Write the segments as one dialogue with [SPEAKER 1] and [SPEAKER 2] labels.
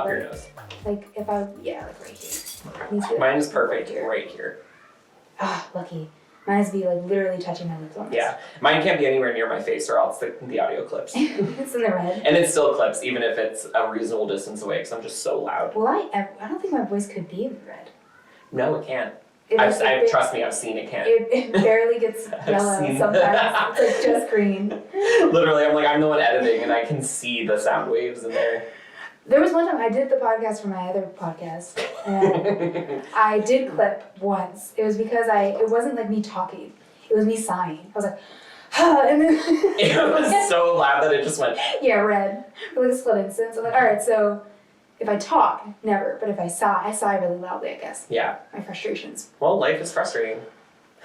[SPEAKER 1] Your nose.
[SPEAKER 2] Like if I, yeah, like right here.
[SPEAKER 1] Mine is perfect right here.
[SPEAKER 2] Ah, lucky. Mine has to be like literally touching my lips on this.
[SPEAKER 1] Yeah, mine can't be anywhere near my face or else the audio clips.
[SPEAKER 2] It's in the red.
[SPEAKER 1] And it still clips even if it's a reasonable distance away because I'm just so loud.
[SPEAKER 2] Well, I don't think my voice could be in the red.
[SPEAKER 1] No, it can't.
[SPEAKER 2] It
[SPEAKER 1] Trust me, I've seen it can't.
[SPEAKER 2] It barely gets yellow sometimes. It's like just green.
[SPEAKER 1] Literally, I'm the one editing and I can see the sound waves in there.
[SPEAKER 2] There was one time I did the podcast for my other podcast, and I did clip once. It was because it wasn't like me talking. It was me sighing. I was like, and then...
[SPEAKER 1] It was so loud that it just went...
[SPEAKER 2] Yeah, red. For like a split instance. I'm like, alright, so if I talk, never. But if I sigh really loudly, I guess.
[SPEAKER 1] Yeah.
[SPEAKER 2] My frustrations.
[SPEAKER 1] Well, life is frustrating.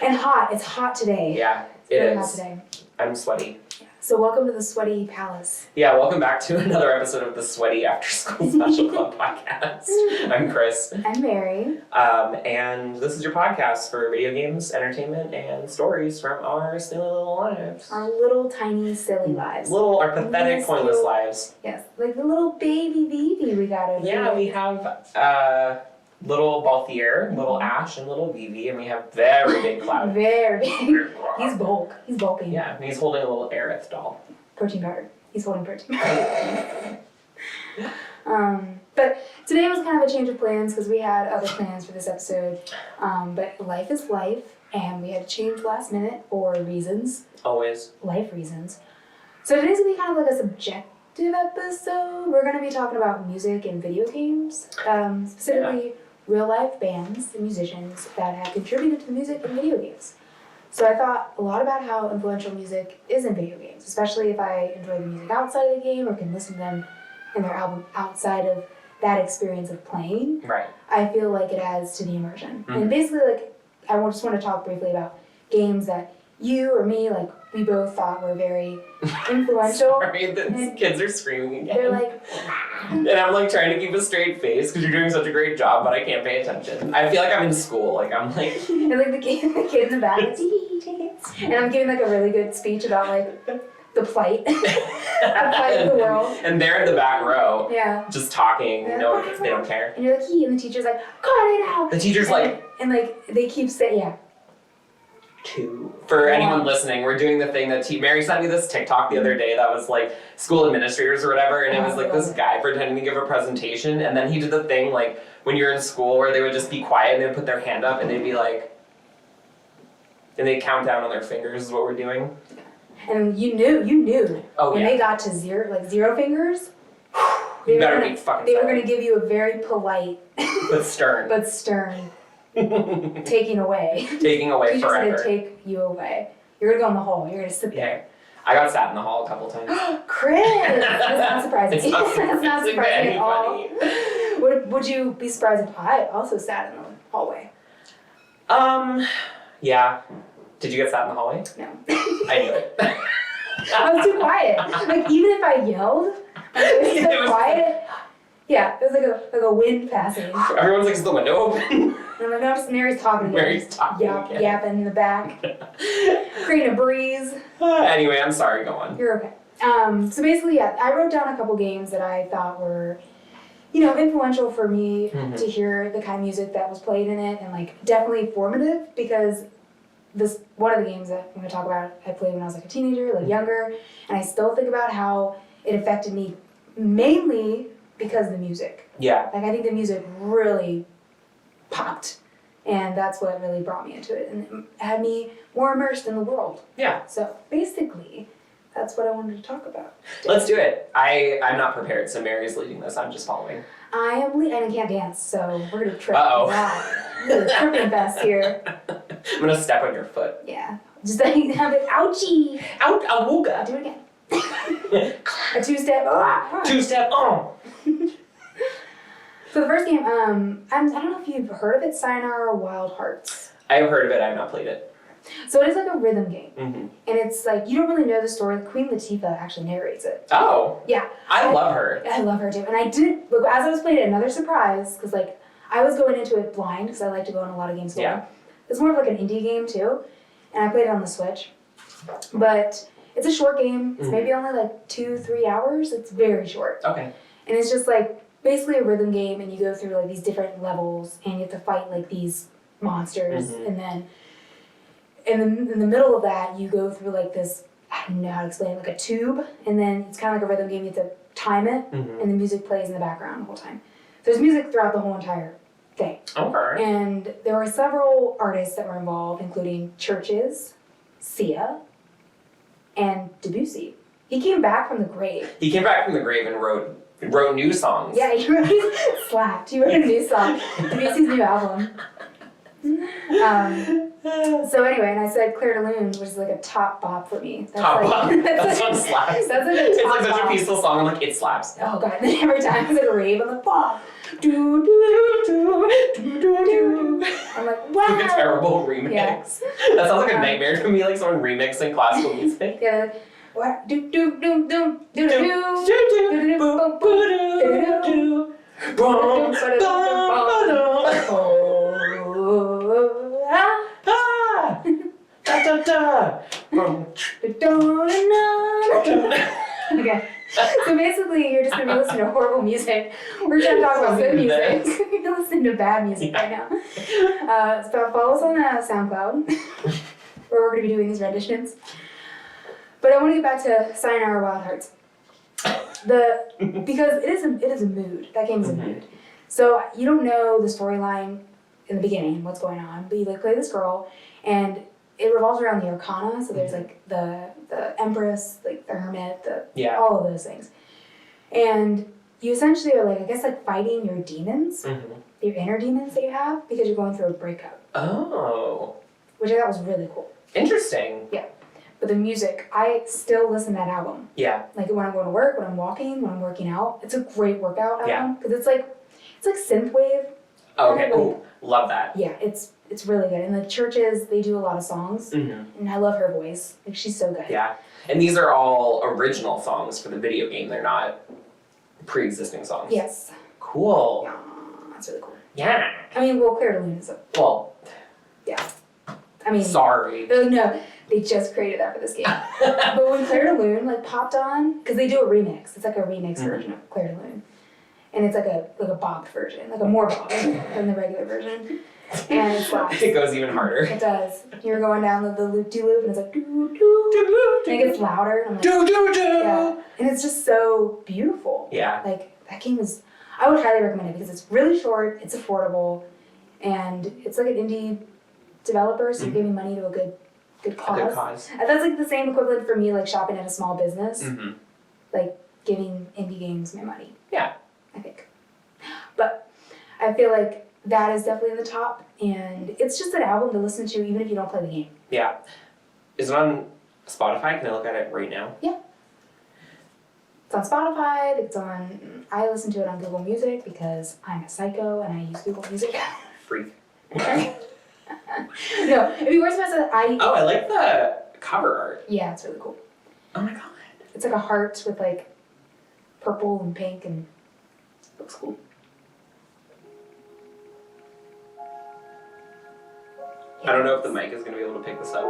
[SPEAKER 2] And hot. It's hot today.
[SPEAKER 1] Yeah,
[SPEAKER 2] It's really
[SPEAKER 1] is.
[SPEAKER 2] hot today.
[SPEAKER 1] I'm sweaty.
[SPEAKER 2] So welcome to the Sweaty Palace.
[SPEAKER 1] Yeah, welcome back to another episode of the Sweaty After School Special Club podcast. I'm Chris.
[SPEAKER 2] I'm Mary.
[SPEAKER 1] And this is your podcast for video games, entertainment, and stories from our silly little lives.
[SPEAKER 2] Our little tiny silly lives.
[SPEAKER 1] Our pathetic,
[SPEAKER 2] Yes,
[SPEAKER 1] pointless
[SPEAKER 2] little-
[SPEAKER 1] lives.
[SPEAKER 2] Yes, like the little baby Vivi we got over
[SPEAKER 1] Yeah,
[SPEAKER 2] here.
[SPEAKER 1] we have little Balthier, little Ash, and little Vivi, and we have very big Cloud.
[SPEAKER 2] Very big. He's bulking.
[SPEAKER 1] Yeah, and he's holding a little Aerith doll.
[SPEAKER 2] Protein powder. He's holding protein powder. But today was kind of a change of plans because we had other plans for this episode. But life is life, and we had to change last minute for reasons.
[SPEAKER 1] Always.
[SPEAKER 2] Life reasons. So today's gonna be kind of like a subjective episode. We're gonna be talking about music and video games, specifically real life bands and musicians that have contributed to the music and video games. So I thought a lot about how influential music is in video games, especially if I enjoy the music outside of the game or can listen to them in their album outside of that experience of playing.
[SPEAKER 1] Right.
[SPEAKER 2] I feel like it adds to the immersion.
[SPEAKER 1] Mm-hmm.
[SPEAKER 2] And basically, like, I just want to talk briefly about games that you or me, like, we both thought were very influential.
[SPEAKER 1] Sorry, the kids are screaming again.
[SPEAKER 2] They're like...
[SPEAKER 1] And I'm like trying to keep a straight face because you're doing such a great job, but I can't pay attention. I feel like I'm in school. Like I'm like...
[SPEAKER 2] And like the kid in the back, and I'm giving like a really good speech about like the plight, the plight of the world.
[SPEAKER 1] And they're in the back row,
[SPEAKER 2] Yeah.
[SPEAKER 1] just talking. No, they don't care.
[SPEAKER 2] And you're like, and the teacher's like, cut it out.
[SPEAKER 1] The teacher's
[SPEAKER 2] and like they keep saying, yeah.
[SPEAKER 1] For anyone listening, we're doing the thing that Mary sent me this TikTok the other day that was like school administrators or whatever, and it was like this guy pretending to give a presentation, and then he did the thing like when you're in school where they would just be quiet and they'd put their hand up and they'd be like, and they'd count down on their fingers is what we're doing.
[SPEAKER 2] And you knew.
[SPEAKER 1] Oh,
[SPEAKER 2] when
[SPEAKER 1] yeah.
[SPEAKER 2] they got to zero fingers,
[SPEAKER 1] You better be fucking
[SPEAKER 2] they were
[SPEAKER 1] silent.
[SPEAKER 2] going to give you a very polite
[SPEAKER 1] But stern.
[SPEAKER 2] but stern taking away.
[SPEAKER 1] Taking away
[SPEAKER 2] Teacher's
[SPEAKER 1] forever.
[SPEAKER 2] going to take you away. You're going to go in the hall. You're going to sit there.
[SPEAKER 1] Yeah. I got sat in the hall a couple times.
[SPEAKER 2] Chris! That's not surprising.
[SPEAKER 1] It's not
[SPEAKER 2] That's not surprising at all.
[SPEAKER 1] anybody.
[SPEAKER 2] Would you be surprised if I also sat in the hallway?
[SPEAKER 1] Yeah. Did you get sat in the hallway?
[SPEAKER 2] No.
[SPEAKER 1] I knew it.
[SPEAKER 2] I was too quiet. Like, even if I yelled, it was so quiet. Yeah, it was like a wind passing. And
[SPEAKER 1] Everyone's like, is the window open?
[SPEAKER 2] I'm like, no, Mary's talking again.
[SPEAKER 1] Mary's talking again.
[SPEAKER 2] Yapping in the back. Creating a breeze.
[SPEAKER 1] Anyway, I'm sorry, go on.
[SPEAKER 2] You're okay. So basically, yeah, I wrote down a couple games that I thought were, influential for me to hear the kind of music that was played in it, and like definitely formative because one of the games that I'm going to talk about I played when I was like a teenager, like younger, and I still think about how it affected me mainly because of the music.
[SPEAKER 1] Yeah.
[SPEAKER 2] Like I think the music really popped, and that's what really brought me into it and had me more immersed in the world.
[SPEAKER 1] Yeah.
[SPEAKER 2] So basically, that's what I wanted to talk about.
[SPEAKER 1] Let's do it. I'm not prepared, so Mary's leading this. I'm just following.
[SPEAKER 2] And I can't dance, so we're gonna trip.
[SPEAKER 1] Uh-oh.
[SPEAKER 2] Wow. Really tripping fest here.
[SPEAKER 1] I'm gonna step on your foot.
[SPEAKER 2] Yeah. Just like have it, ouchie.
[SPEAKER 1] Out, awooga.
[SPEAKER 2] Do it again. A two-step.
[SPEAKER 1] Two-step,
[SPEAKER 2] So the first game, I don't know if you've heard of it, Sayonara Wild Hearts.
[SPEAKER 1] I've heard of it, I have not played it.
[SPEAKER 2] So it is like a rhythm game.
[SPEAKER 1] Mm-hmm.
[SPEAKER 2] And it's like, you don't really know the story. Queen Latifah actually narrates it.
[SPEAKER 1] Oh.
[SPEAKER 2] Yeah.
[SPEAKER 1] I love her.
[SPEAKER 2] I love her too. And I did, look, as I was playing it, another surprise, because like, I was going into it blind, because I like to go in a lot of games blind.
[SPEAKER 1] Yeah.
[SPEAKER 2] It's more of like an indie game too. And I played it on the Switch. But it's a short game. It's maybe only like 2-3 hours. It's very short.
[SPEAKER 1] Okay.
[SPEAKER 2] And it's just like, basically a rhythm game, and you go through like these different levels, and you have to fight like these monsters, and then in the middle of that, you go through like this. I don't know how to explain it, like a tube, and then it's kind of like a rhythm game. You have to time it, and the music plays in the background the whole time. There's music throughout the whole entire thing.
[SPEAKER 1] Okay.
[SPEAKER 2] And there were several artists that were involved, including Churches, Sia, and Debussy. He came back from the grave.
[SPEAKER 1] He came back from the grave and wrote new songs.
[SPEAKER 2] Yeah, he slapped. He wrote a new song, Debussy's new album. So anyway, and I said Claire de Lune, which is like a top bop for me. That's
[SPEAKER 1] Top
[SPEAKER 2] like,
[SPEAKER 1] bop. That song slaps.
[SPEAKER 2] That's like a
[SPEAKER 1] It's
[SPEAKER 2] top
[SPEAKER 1] like such a
[SPEAKER 2] bop.
[SPEAKER 1] peaceful song. I'm like, it slaps.
[SPEAKER 2] Oh god, and every time it's like a rave, I'm like, bop. Do, do, do, do, do, do. I'm like, wow.
[SPEAKER 1] Like a terrible remix.
[SPEAKER 2] Yeah.
[SPEAKER 1] That sounds like a nightmare to me, like someone remixing classical music.
[SPEAKER 2] Yeah. What? Do, do, do, do, do, do, do. Okay. So basically, you're just gonna be listening to horrible music. We're trying to talk about good music. You're listening to bad music right now. So follow us on SoundCloud, where we're gonna be doing these renditions. But I want to get back to Sayonara Wild Hearts. Because it is a mood. That game is a mood. So you don't know the storyline in the beginning, what's going on, but you like play this girl, and it revolves around the Arcana. So there's like the Empress, like the Hermit, all of those things, and you essentially are like, I guess, like fighting your demons, your inner demons that you have, because you're going through a breakup.
[SPEAKER 1] Oh.
[SPEAKER 2] Which I thought was really cool.
[SPEAKER 1] Interesting.
[SPEAKER 2] Yeah. But the music, I still listen to that album.
[SPEAKER 1] Yeah.
[SPEAKER 2] Like when I'm going to work, when I'm walking, when I'm working out. It's a great workout album because it's like synthwave.
[SPEAKER 1] Okay. Ooh, love that.
[SPEAKER 2] Yeah, it's really good. And the Churches, they do a lot of songs, and I love her voice. Like she's so good.
[SPEAKER 1] Yeah. And these are all original songs for the video game. They're not pre-existing songs.
[SPEAKER 2] Yes.
[SPEAKER 1] Cool.
[SPEAKER 2] Yeah, that's really cool.
[SPEAKER 1] Yeah.
[SPEAKER 2] I mean, well, Claire de Lune is
[SPEAKER 1] Well.
[SPEAKER 2] Yeah. I mean.
[SPEAKER 1] Sorry.
[SPEAKER 2] They're like, no, they just created that for this game. But when Claire de Lune like popped on, because they do a remix. It's like a remix version of Claire de Lune. And it's like a bopped version, like a more bopped than the regular version. And it slaps.
[SPEAKER 1] It goes even harder.
[SPEAKER 2] It does. You're going down the loop-de-loop, and it's like doo-doo. And it gets louder. And I'm like,
[SPEAKER 1] Do-do-do.
[SPEAKER 2] yeah. And it's just so beautiful.
[SPEAKER 1] Yeah.
[SPEAKER 2] Like, that game is, I would highly recommend it because it's really short, it's affordable, and it's like an indie developer, so you're giving money to a good cause.
[SPEAKER 1] A good cause.
[SPEAKER 2] And that's like the same equivalent for me, like shopping at a small business. Like giving indie games my money.
[SPEAKER 1] Yeah.
[SPEAKER 2] I think. But I feel like that is definitely in the top, and it's just an album to listen to even if you don't play the game.
[SPEAKER 1] Yeah. Is it on Spotify? Can I look at it right now?
[SPEAKER 2] Yeah. It's on Spotify, I listen to it on Google Music because I'm a psycho and I use Google Music.
[SPEAKER 1] Freak.
[SPEAKER 2] No, it'd be worse if I
[SPEAKER 1] Oh, I like the cover art.
[SPEAKER 2] Yeah, it's really cool.
[SPEAKER 1] Oh my god.
[SPEAKER 2] It's like a heart with like purple and pink and looks cool.
[SPEAKER 1] I don't know if the mic is going to be able to pick this up.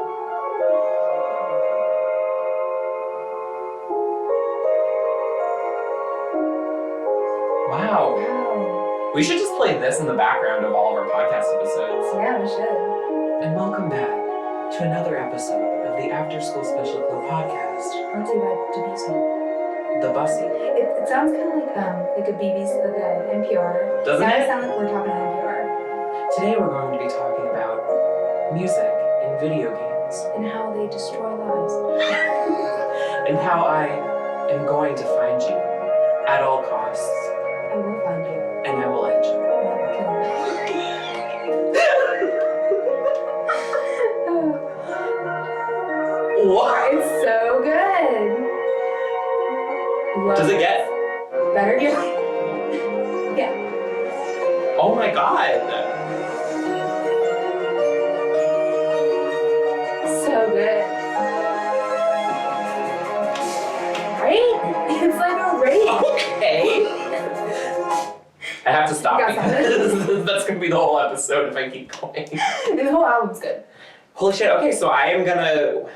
[SPEAKER 1] Wow.
[SPEAKER 2] Wow.
[SPEAKER 1] We should just play this in the background of all of our podcast episodes.
[SPEAKER 2] Yeah, we should.
[SPEAKER 1] And welcome back to another episode of the After School Special Club podcast.
[SPEAKER 2] Brought to you by Debussy.
[SPEAKER 1] The Bussy.
[SPEAKER 2] It sounds kind of like a BBC, like a NPR.
[SPEAKER 1] Doesn't it?
[SPEAKER 2] Sounds like we're talking on NPR.
[SPEAKER 1] Today we're going to be talking about music and video games.
[SPEAKER 2] And how they destroy lives.
[SPEAKER 1] And how I am going to find you at all costs.
[SPEAKER 2] I will find you.
[SPEAKER 1] And I will end you.
[SPEAKER 2] And I will kill you.
[SPEAKER 1] What?
[SPEAKER 2] It's so good. Love
[SPEAKER 1] Does it get?
[SPEAKER 2] better? Yeah.
[SPEAKER 1] Oh my god.
[SPEAKER 2] So good. Right? It's like a rape.
[SPEAKER 1] Okay. I have to stop
[SPEAKER 2] You got
[SPEAKER 1] because that's gonna be the whole episode if I keep going.
[SPEAKER 2] And the whole album's good.
[SPEAKER 1] Holy shit, okay, so I'm gonna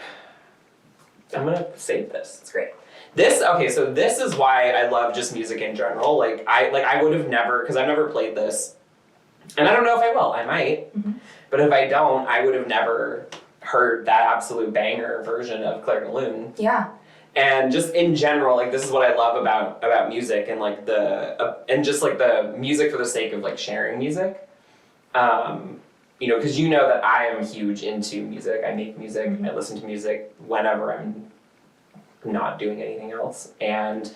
[SPEAKER 1] save this.
[SPEAKER 2] It's great.
[SPEAKER 1] So this is why I love just music in general. Like I would have never, because I've never played this, and I don't know if I will. I might, but if I don't, I would have never heard that absolute banger version of Claire de Lune.
[SPEAKER 2] Yeah.
[SPEAKER 1] And just in general, like this is what I love about music, and like and just like the music for the sake of like sharing music. You know, because you know that I am huge into music. I make music. I listen to music whenever I'm not doing anything else, and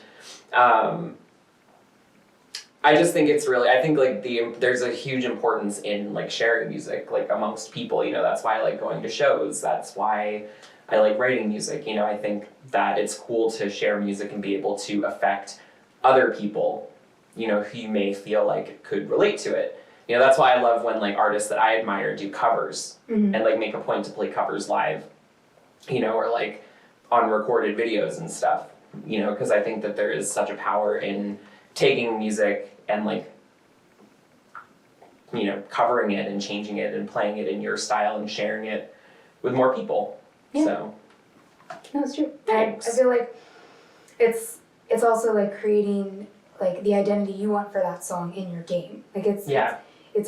[SPEAKER 1] I just think it's really, I think like there's a huge importance in like sharing music like amongst people. You know, that's why I like going to shows. That's why I like writing music. You know, I think that it's cool to share music and be able to affect other people, you know, who you may feel like could relate to it. You know, that's why I love when like artists that I admire do covers and like make a point to play covers live, you know, or like on recorded videos and stuff, you know, because I think that there is such a power in taking music and like, you know, covering it and changing it and playing it in your style and sharing it with more people.
[SPEAKER 2] Yeah.
[SPEAKER 1] So.
[SPEAKER 2] No, it's true. I
[SPEAKER 1] Thanks.
[SPEAKER 2] feel like it's also like creating like the identity you want for that song in your game. Like it's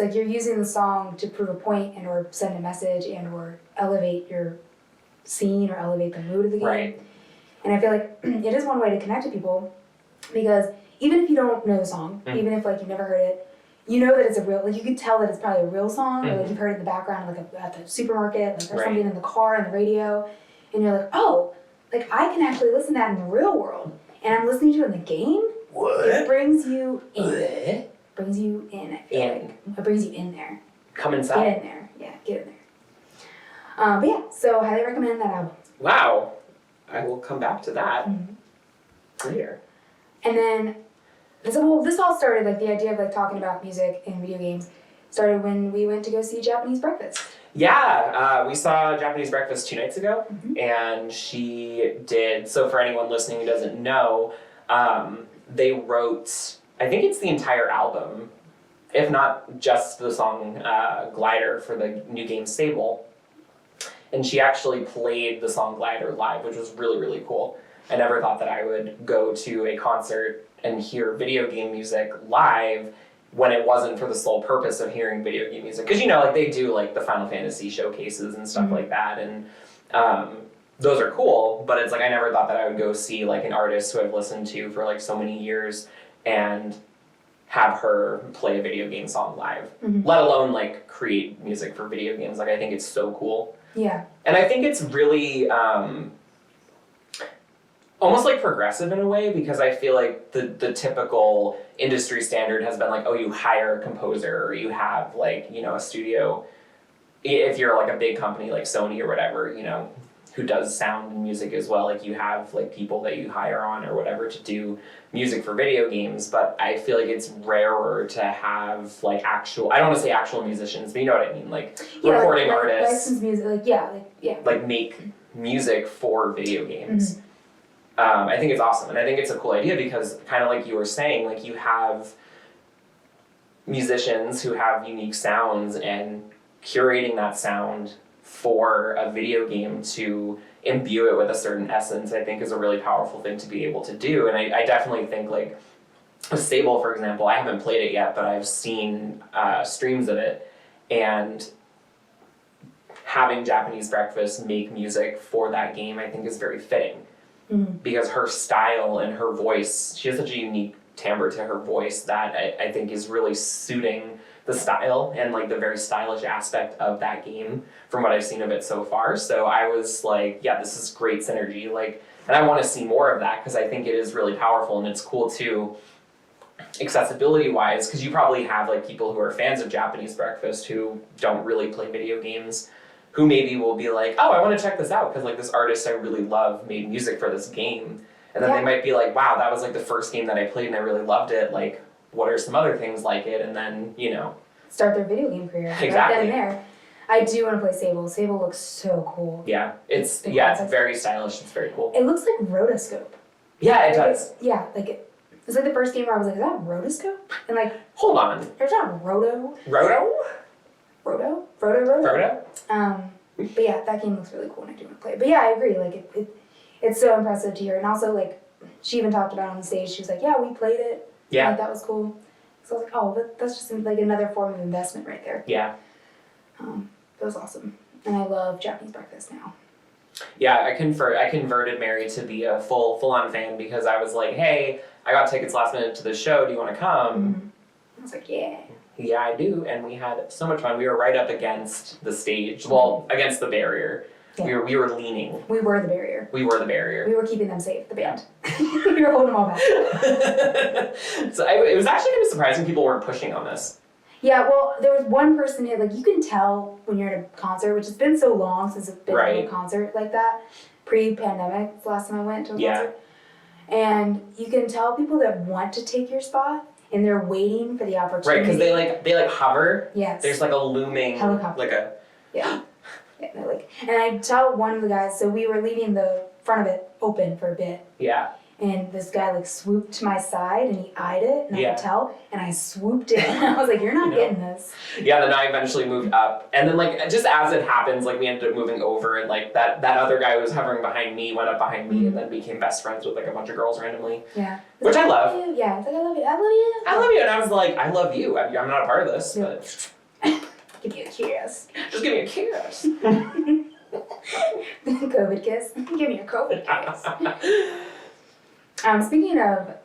[SPEAKER 2] like you're using the song to prove a point and or send a message and or elevate your scene or elevate the mood of the game.
[SPEAKER 1] Right.
[SPEAKER 2] And I feel like it is one way to connect to people, because even if you don't know the song, even if like you've never heard it, you know that it's a real, like you can tell that it's probably a real song, or like you've heard it in the background, like at the supermarket, like there's something in the car and the radio, and you're like, oh, like I can actually listen to that in the real world, and I'm listening to it in the game.
[SPEAKER 1] What?
[SPEAKER 2] It brings you in. Brings you in. I feel like it brings you in there.
[SPEAKER 1] Come inside.
[SPEAKER 2] Get in there. Yeah, get in there. But yeah, so highly recommend that album.
[SPEAKER 1] Wow. I will come back to that later.
[SPEAKER 2] And then, so this all started, like the idea of like talking about music and video games started when we went to go see Japanese Breakfast.
[SPEAKER 1] Yeah, we saw Japanese Breakfast 2 nights ago, and she did, so for anyone listening who doesn't know, they wrote, I think it's the entire album, if not just the song Glider for the new game Stable. And she actually played the song Glider live, which was really, really cool. I never thought that I would go to a concert and hear video game music live when it wasn't for the sole purpose of hearing video game music. Because, you know, like they do like the Final Fantasy showcases and stuff like that. And those are cool, but it's like I never thought that I would go see like an artist who I've listened to for like so many years and have her play a video game song live, let alone like create music for video games. Like I think it's so cool.
[SPEAKER 2] Yeah.
[SPEAKER 1] And I think it's really almost like progressive in a way, because I feel like the typical industry standard has been like, oh, you hire a composer, or you have like, you know, a studio, if you're like a big company like Sony or whatever, you know, who does sound and music as well, like you have like people that you hire on or whatever to do music for video games. But I feel like it's rarer to have like actual, I don't want to say actual musicians, but you know what I mean, like recording
[SPEAKER 2] like
[SPEAKER 1] artists,
[SPEAKER 2] licensed music,
[SPEAKER 1] like make music for video games. I think it's awesome, and I think it's a cool idea because kind of like you were saying, like you have musicians who have unique sounds, and curating that sound for a video game to imbue it with a certain essence, I think is a really powerful thing to be able to do. And I definitely think like Stable, for example, I haven't played it yet, but I've seen streams of it, and having Japanese Breakfast make music for that game I think is very fitting. Because her style and her voice, she has such a unique timbre to her voice that I think is really suiting the style and like the very stylish aspect of that game from what I've seen of it so far. So I was like, yeah, this is great synergy. Like, and I want to see more of that because I think it is really powerful, and it's cool too, accessibility wise, because you probably have like people who are fans of Japanese Breakfast who don't really play video games, who maybe will be like, oh, I want to check this out because like this artist I really love made music for this game. And then they might be like, wow, that was like the first game that I played and I really loved it. Like, what are some other things like it? And then, you know.
[SPEAKER 2] Start their video game career.
[SPEAKER 1] Exactly.
[SPEAKER 2] Right then and there. I do want to play Sable. Sable looks so cool.
[SPEAKER 1] Yeah, it's very stylish. It's very cool.
[SPEAKER 2] It looks like rotoscope.
[SPEAKER 1] Yeah, it does.
[SPEAKER 2] Yeah, like it's like the first game where I was like, is that rotoscope? And like,
[SPEAKER 1] hold on.
[SPEAKER 2] There's not roto.
[SPEAKER 1] Roto?
[SPEAKER 2] Roto. But yeah, that game looks really cool and I do want to play it. But yeah, I agree. Like it's so impressive to hear, and also like she even talked about it on the stage. She was like, yeah, we played it.
[SPEAKER 1] Yeah.
[SPEAKER 2] Like, that was cool. So I was like, oh, that's just like another form of investment right there.
[SPEAKER 1] Yeah.
[SPEAKER 2] It was awesome. And I love Japanese breakfast now.
[SPEAKER 1] Yeah, I converted Mary to be a full-on fan because I was like, hey, I got tickets last minute to the show. Do you want to come?
[SPEAKER 2] I was like, yeah.
[SPEAKER 1] Yeah, I do. And we had so much fun. We were right up against the stage. Well, against the barrier.
[SPEAKER 2] Yeah.
[SPEAKER 1] We were leaning.
[SPEAKER 2] We were the barrier.
[SPEAKER 1] We were the barrier.
[SPEAKER 2] We were keeping them safe, the band. We were holding them all back.
[SPEAKER 1] So it was actually kind of surprising people weren't pushing on this.
[SPEAKER 2] Yeah, well, there was one person who, like, you can tell when you're at a concert, which has been so long since I've been to a concert like that. Pre-pandemic, it's the last time I went to a concert. And you can tell people that want to take your spot, and they're waiting for the opportunity.
[SPEAKER 1] Right, because they hover.
[SPEAKER 2] Yes.
[SPEAKER 1] There's like a looming
[SPEAKER 2] helicopter.
[SPEAKER 1] Like a
[SPEAKER 2] Yeah. Yeah, they're like, and I tell one of the guys, so we were leaving the front of it open for a bit.
[SPEAKER 1] Yeah.
[SPEAKER 2] And this guy like swooped to my side and he eyed it, and I could tell, and I swooped in. I was like, "You're not getting this."
[SPEAKER 1] Yeah. Then I eventually moved up, and then like just as it happens, like we ended up moving over, and like that other guy who was hovering behind me went up behind me, and then became best friends with like a bunch of girls randomly.
[SPEAKER 2] Yeah.
[SPEAKER 1] Which I love.
[SPEAKER 2] Yeah, it's like I love you. I love you.
[SPEAKER 1] I love you, and I was like, I love you. I'm not a part of this, but
[SPEAKER 2] give me a kiss.
[SPEAKER 1] Just give me a kiss.
[SPEAKER 2] COVID kiss. Give me a COVID kiss. Speaking of,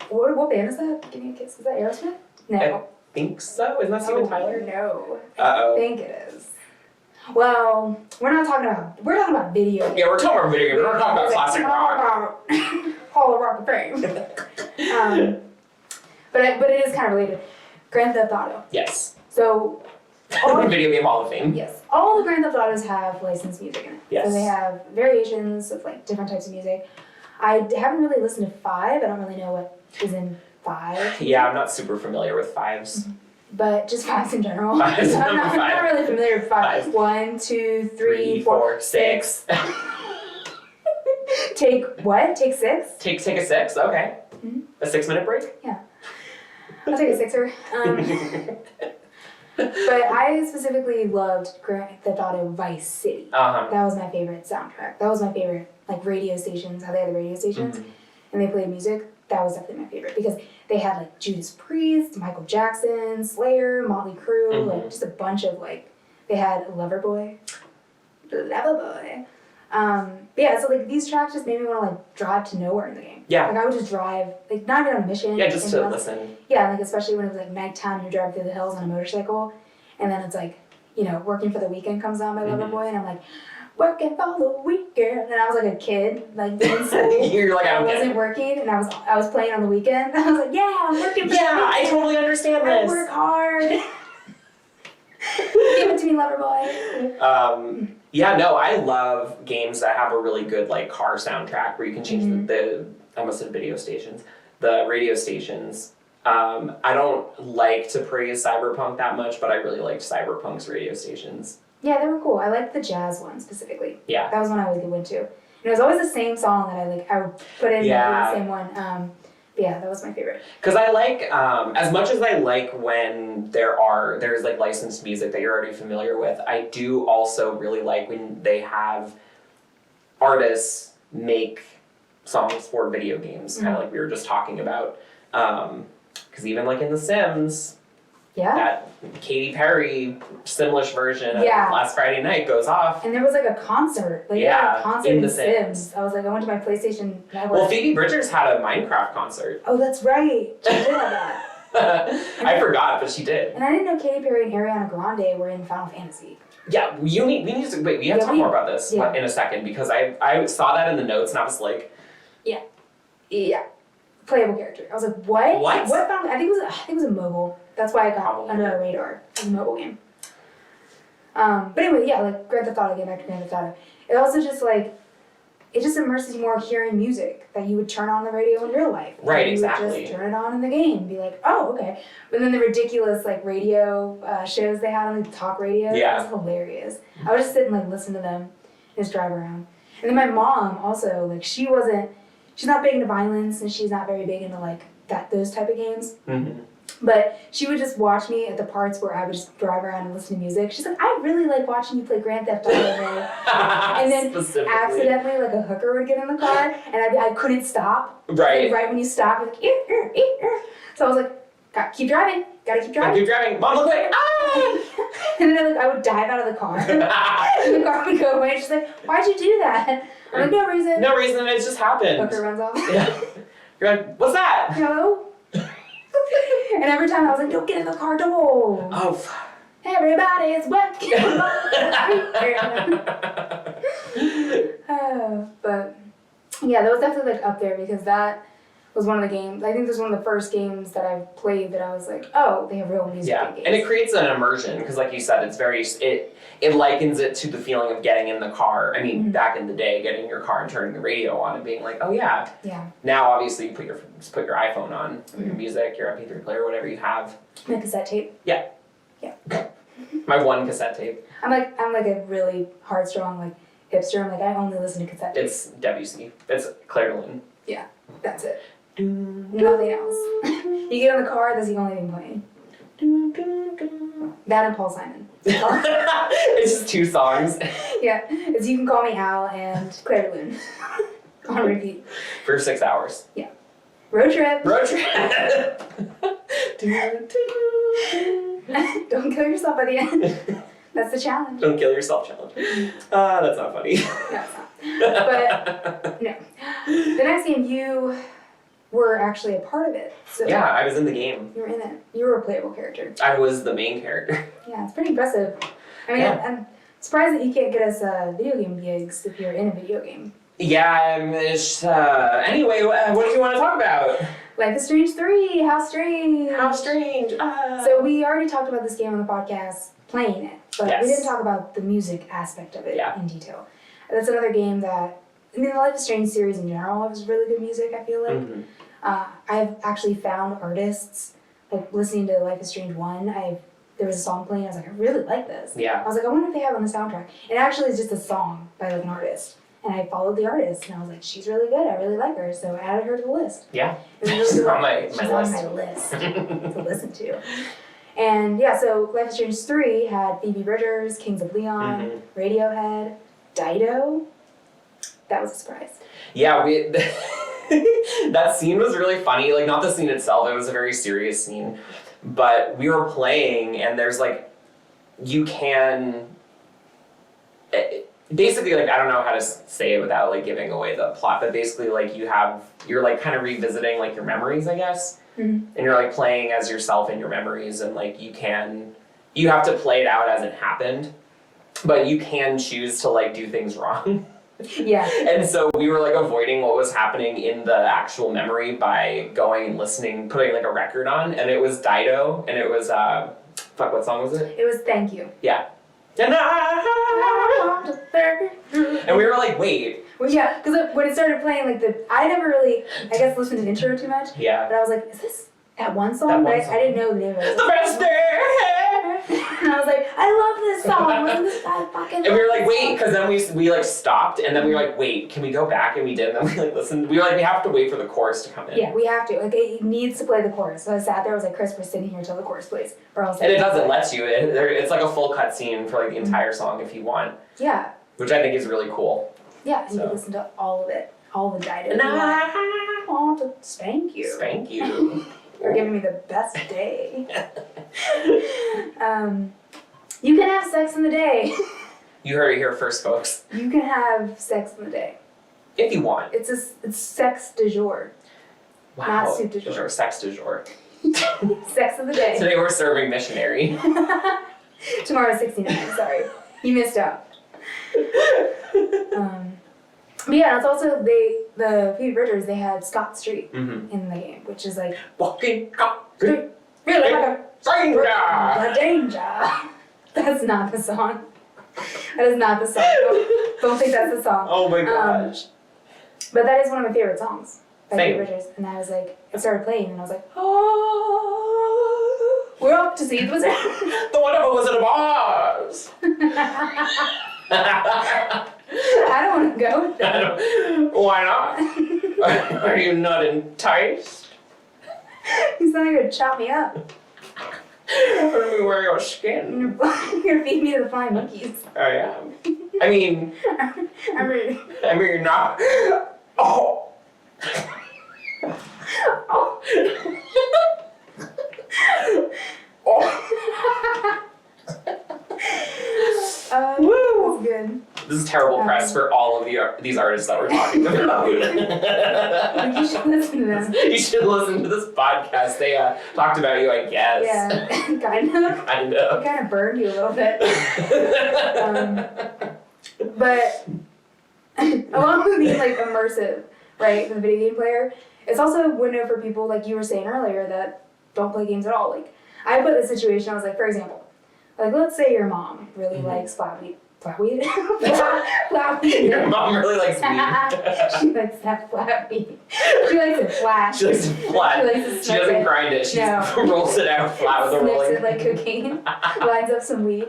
[SPEAKER 2] what band is that? Give me a kiss. Is that Aerosmith? No.
[SPEAKER 1] I think so. Isn't that Steven Tyler?
[SPEAKER 2] No.
[SPEAKER 1] Uh-oh.
[SPEAKER 2] I think it is. Well, we're talking about video games.
[SPEAKER 1] Yeah, we're talking about video games. We're talking about classic rock.
[SPEAKER 2] Hall of Rock of Fame. But it is kind of related. Grand Theft Auto.
[SPEAKER 1] Yes.
[SPEAKER 2] So, all
[SPEAKER 1] Video Game Hall of Fame.
[SPEAKER 2] Yes. All the Grand Theft Autos have licensed music in it.
[SPEAKER 1] Yes.
[SPEAKER 2] So they have variations of like different types of music. I haven't really listened to 5. I don't really know what is in 5.
[SPEAKER 1] Yeah, I'm not super familiar with 5s.
[SPEAKER 2] But just 5s in general.
[SPEAKER 1] Fives,
[SPEAKER 2] I'm
[SPEAKER 1] number 5.
[SPEAKER 2] not really familiar with 5.
[SPEAKER 1] Five.
[SPEAKER 2] 1, 2, 3, 4, 6. Take what? Take 6?
[SPEAKER 1] Take a 6. Okay.
[SPEAKER 2] Mm-hmm.
[SPEAKER 1] A 6-minute break.
[SPEAKER 2] Yeah. I'll take a 6er. But I specifically loved Grand Theft Auto Vice City.
[SPEAKER 1] Uh-huh.
[SPEAKER 2] That was my favorite soundtrack. That was my favorite, like, radio stations, how they had the radio stations, and they played music. That was definitely my favorite because they had, like, Judas Priest, Michael Jackson, Slayer, Motley Crue, like, just a bunch of, like, they had Loverboy. Yeah, so, like, these tracks just made me want to, like, drive to nowhere in the game.
[SPEAKER 1] Yeah.
[SPEAKER 2] Like, I would just drive, like, not even on a mission.
[SPEAKER 1] Yeah, just to listen.
[SPEAKER 2] Yeah, like, especially when it was, like, nighttime, you're driving through the hills on a motorcycle, and then it's, like, you know, Working for the Weekend comes on by Loverboy, and I'm like, working for the weekend. And I was, like, a kid, like, in school.
[SPEAKER 1] You're like,
[SPEAKER 2] I wasn't working, and I was playing on the weekend. I was like, yeah, I'm working for the weekend.
[SPEAKER 1] I totally understand
[SPEAKER 2] I
[SPEAKER 1] this.
[SPEAKER 2] work hard. Give it to me, Loverboy.
[SPEAKER 1] Yeah, no, I love games that have a really good like car soundtrack where you can change the I almost said video stations, the radio stations. I don't like to praise Cyberpunk that much, but I really liked Cyberpunk's radio stations.
[SPEAKER 2] Yeah, they were cool. I liked the jazz one specifically.
[SPEAKER 1] Yeah.
[SPEAKER 2] That was one I always went to. And it was always the same song that I would put in the same one. But yeah, that was my favorite.
[SPEAKER 1] Because I like, as much as I like when there's like licensed music that you're already familiar with, I do also really like when they have artists make songs for video games, kind of like we were just talking about. Because even like in The Sims, that Katy Perry Simlish version of Last Friday Night goes off.
[SPEAKER 2] And there was like a concert. Like a concert in The Sims. I was like, I went to my PlayStation Network.
[SPEAKER 1] Well, Phoebe Bridgers had a Minecraft concert.
[SPEAKER 2] Oh, that's right. She did have that.
[SPEAKER 1] I forgot, but she did.
[SPEAKER 2] And I didn't know Katy Perry and Ariana Grande were in Final Fantasy.
[SPEAKER 1] Yeah, we have to talk more about this in a second because I saw that in the notes and I was like,
[SPEAKER 2] yeah, playable character. I was like, what? What? I think it was a mobile. That's why I got under our radar. It was a mobile game. But anyway, yeah, like Grand Theft Auto, getting back to Grand Theft Auto. It also just like, it just immerses you more hearing music that you would turn on the radio in real life.
[SPEAKER 1] Right,
[SPEAKER 2] you
[SPEAKER 1] exactly.
[SPEAKER 2] would just turn it on in the game and be like, oh, okay. But then the ridiculous like radio shows they had on the talk radio, that was hilarious. I would just sit and like listen to them and just drive around. And then my mom also, like she's not big into violence and she's not very big into like those type of games. But she would just watch me at the parts where I would just drive around and listen to music. She's like, I really like watching you play Grand Theft Auto. And then accidentally, like a hooker would get in the car, and I couldn't stop.
[SPEAKER 1] Right.
[SPEAKER 2] And right when you stop, like, so I was like, keep driving. Gotta keep driving.
[SPEAKER 1] Keep driving. Mom, look like, ah!
[SPEAKER 2] And then I would dive out of the car. And the car would go away. She's like, why'd you do that? I'm like, no reason.
[SPEAKER 1] No reason, it just happened.
[SPEAKER 2] Hooker runs off.
[SPEAKER 1] Yeah. You're like, what's that?
[SPEAKER 2] No. And every time I was like, don't get in the car door.
[SPEAKER 1] Oh,
[SPEAKER 2] Everybody's working. But yeah, that was definitely like up there because that was one of the games. I think this was one of the first games that I've played that I was like, oh, they have real music in games.
[SPEAKER 1] And it creates an immersion because, like you said, it's very it likens it to the feeling of getting in the car. I mean, back in the day, getting in your car and turning the radio on and being like, oh yeah.
[SPEAKER 2] Yeah.
[SPEAKER 1] Now, obviously, you put your iPhone on, your music, your MP3 player, whatever you have.
[SPEAKER 2] My cassette tape.
[SPEAKER 1] Yeah.
[SPEAKER 2] Yeah.
[SPEAKER 1] My one cassette tape.
[SPEAKER 2] I'm like a really hard-strong like hipster. I'm like, I only listen to cassette tapes.
[SPEAKER 1] It's Debussy. It's Claire de Lune.
[SPEAKER 2] Yeah, that's it. Nothing else. You get in the car, that's the only thing playing. That and Paul Simon.
[SPEAKER 1] It's just two songs.
[SPEAKER 2] Yeah, it's You Can Call Me Al and Claire de Lune. On repeat.
[SPEAKER 1] For 6 hours.
[SPEAKER 2] Yeah. Road trip.
[SPEAKER 1] Road trip.
[SPEAKER 2] Don't kill yourself by the end. That's the challenge.
[SPEAKER 1] Don't kill yourself challenge. That's not funny.
[SPEAKER 2] No, it's not. But, no. The next game, you were actually a part of it. So
[SPEAKER 1] Yeah, I was in the game.
[SPEAKER 2] You were in it. You were a playable character.
[SPEAKER 1] I was the main character.
[SPEAKER 2] Yeah, it's pretty impressive. I mean,
[SPEAKER 1] Yeah.
[SPEAKER 2] I'm surprised that you can't get us video game gigs if you're in a video game.
[SPEAKER 1] Yeah, anyway, what do you want to talk about?
[SPEAKER 2] Life is Strange 3, how strange.
[SPEAKER 1] How strange.
[SPEAKER 2] So we already talked about this game on the podcast, playing it, but
[SPEAKER 1] Yes.
[SPEAKER 2] we didn't talk about the music aspect of it
[SPEAKER 1] Yeah.
[SPEAKER 2] in detail. And that's another game that, I mean, the Life is Strange series in general has really good music, I feel like.
[SPEAKER 1] Mhm.
[SPEAKER 2] I've actually found artists, like listening to Life is Strange 1, there was a song playing, I was like, I really like this.
[SPEAKER 1] Yeah.
[SPEAKER 2] I was like, I wonder if they have it on the soundtrack. It actually is just a song by like an artist. And I followed the artist, and I was like, she's really good, I really like her, so I added her to the list.
[SPEAKER 1] Yeah.
[SPEAKER 2] It was
[SPEAKER 1] She's
[SPEAKER 2] really
[SPEAKER 1] on my
[SPEAKER 2] she's
[SPEAKER 1] list.
[SPEAKER 2] on my list to listen to. And yeah, so Life is Strange 3 had Phoebe Bridgers, Kings of Leon, Radiohead, Dido. That was a surprise.
[SPEAKER 1] Yeah, that scene was really funny. Like, not the scene itself, it was a very serious scene. But we were playing, and there's like, you can... Basically, like, I don't know how to say it without, like, giving away the plot, but basically, like, you're, like, kind of revisiting, like, your memories, I guess.
[SPEAKER 2] Mm-hmm.
[SPEAKER 1] And you're, like, playing as yourself in your memories, and, like, you have to play it out as it happened, but you can choose to, like, do things wrong.
[SPEAKER 2] Yeah.
[SPEAKER 1] And so we were, like, avoiding what was happening in the actual memory by going and listening, putting, like, a record on, and it was Dido, and it was, what song was it?
[SPEAKER 2] It was Thank You.
[SPEAKER 1] Yeah. And we were like, wait.
[SPEAKER 2] Well, yeah, because when it started playing, like, I never really, I guess, listened to the intro too much.
[SPEAKER 1] Yeah.
[SPEAKER 2] But I was like, is this that one song?
[SPEAKER 1] That one
[SPEAKER 2] But
[SPEAKER 1] song.
[SPEAKER 2] I didn't know the name of it.
[SPEAKER 1] The best day!
[SPEAKER 2] And I was like, I love this song. Wasn't this guy fucking?
[SPEAKER 1] And we were like, wait, because then we like stopped, and then we were like, wait, can we go back? And we did, and then we like listened. We were like, we have to wait for the chorus to come in.
[SPEAKER 2] Yeah, we have to. Like, it needs to play the chorus. So I sat there. I was like, Chris, we're sitting here until the chorus plays, or else.
[SPEAKER 1] And it doesn't let you. It's like a full cutscene for like the entire song if you want,
[SPEAKER 2] Yeah.
[SPEAKER 1] which I think is really cool.
[SPEAKER 2] Yeah, and you
[SPEAKER 1] So.
[SPEAKER 2] can listen to all of it, all the Dido.
[SPEAKER 1] And
[SPEAKER 2] I want to spank you.
[SPEAKER 1] Spank you.
[SPEAKER 2] You're giving me the best day. You can have sex in the day.
[SPEAKER 1] You heard it here first, folks.
[SPEAKER 2] You can have sex in the day.
[SPEAKER 1] If you want.
[SPEAKER 2] It's sex du jour.
[SPEAKER 1] Wow.
[SPEAKER 2] Not soup du jour.
[SPEAKER 1] Sex du jour.
[SPEAKER 2] Sex of the day.
[SPEAKER 1] Today we're serving missionary.
[SPEAKER 2] Tomorrow's 69, sorry. You missed out. But yeah, it's also, the Phoebe Bridgers, they had Scott Street in the game, which is like,
[SPEAKER 1] Walking
[SPEAKER 2] really like
[SPEAKER 1] stranger.
[SPEAKER 2] a danger. That's not the song. That is not the song. Don't think that's the song.
[SPEAKER 1] Oh my gosh.
[SPEAKER 2] But that is one of my favorite songs by
[SPEAKER 1] Same.
[SPEAKER 2] Phoebe Bridgers. And I was like, it started playing, and I was like, oh, we're off to see the wizard.
[SPEAKER 1] The wonderful Wizard of Oz.
[SPEAKER 2] I don't want to go with that.
[SPEAKER 1] Why not? Are you not enticed?
[SPEAKER 2] You sound like you're gonna chop me up.
[SPEAKER 1] I'm gonna be wearing your skin.
[SPEAKER 2] You're gonna feed me to the flying monkeys.
[SPEAKER 1] I am. I mean, you're not. Oh.
[SPEAKER 2] Oh.
[SPEAKER 1] Oh.
[SPEAKER 2] Woo! That's good.
[SPEAKER 1] This is terrible press for all of these artists that we're talking about.
[SPEAKER 2] You should listen to them.
[SPEAKER 1] You should listen to this podcast. They talked about you, I guess.
[SPEAKER 2] Yeah, kind of.
[SPEAKER 1] Kind of.
[SPEAKER 2] It kind of burned you a little bit. But along with being like immersive, right, the video game player, it's also a window for people like you were saying earlier that don't play games at all. Like I put this situation, I was like, for example, like let's say your mom really likes flatweed. Flatweed? Flatweed.
[SPEAKER 1] Your mom really likes weed.
[SPEAKER 2] She likes that flatweed. She likes it flat.
[SPEAKER 1] She likes it flat. She doesn't grind it. She just rolls it out flat with a rolling.
[SPEAKER 2] Sniffs it like cocaine. Lines up some weed.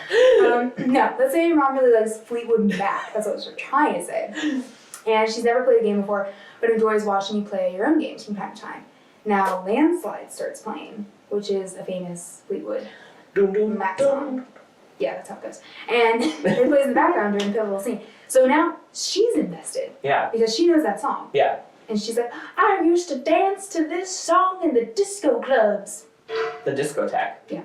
[SPEAKER 2] No, let's say your mom really likes Fleetwood Mac. That's what we're trying to say. And she's never played a game before, but enjoys watching you play your own games from time to time. Now, Landslide starts playing, which is a famous Fleetwood Mac song. Yeah, that's how it goes. And it plays in the background during the pivotal scene. So now she's invested.
[SPEAKER 1] Yeah.
[SPEAKER 2] Because she knows that song.
[SPEAKER 1] Yeah.
[SPEAKER 2] And she's like, I used to dance to this song in the disco clubs.
[SPEAKER 1] The discotheque.
[SPEAKER 2] Yeah.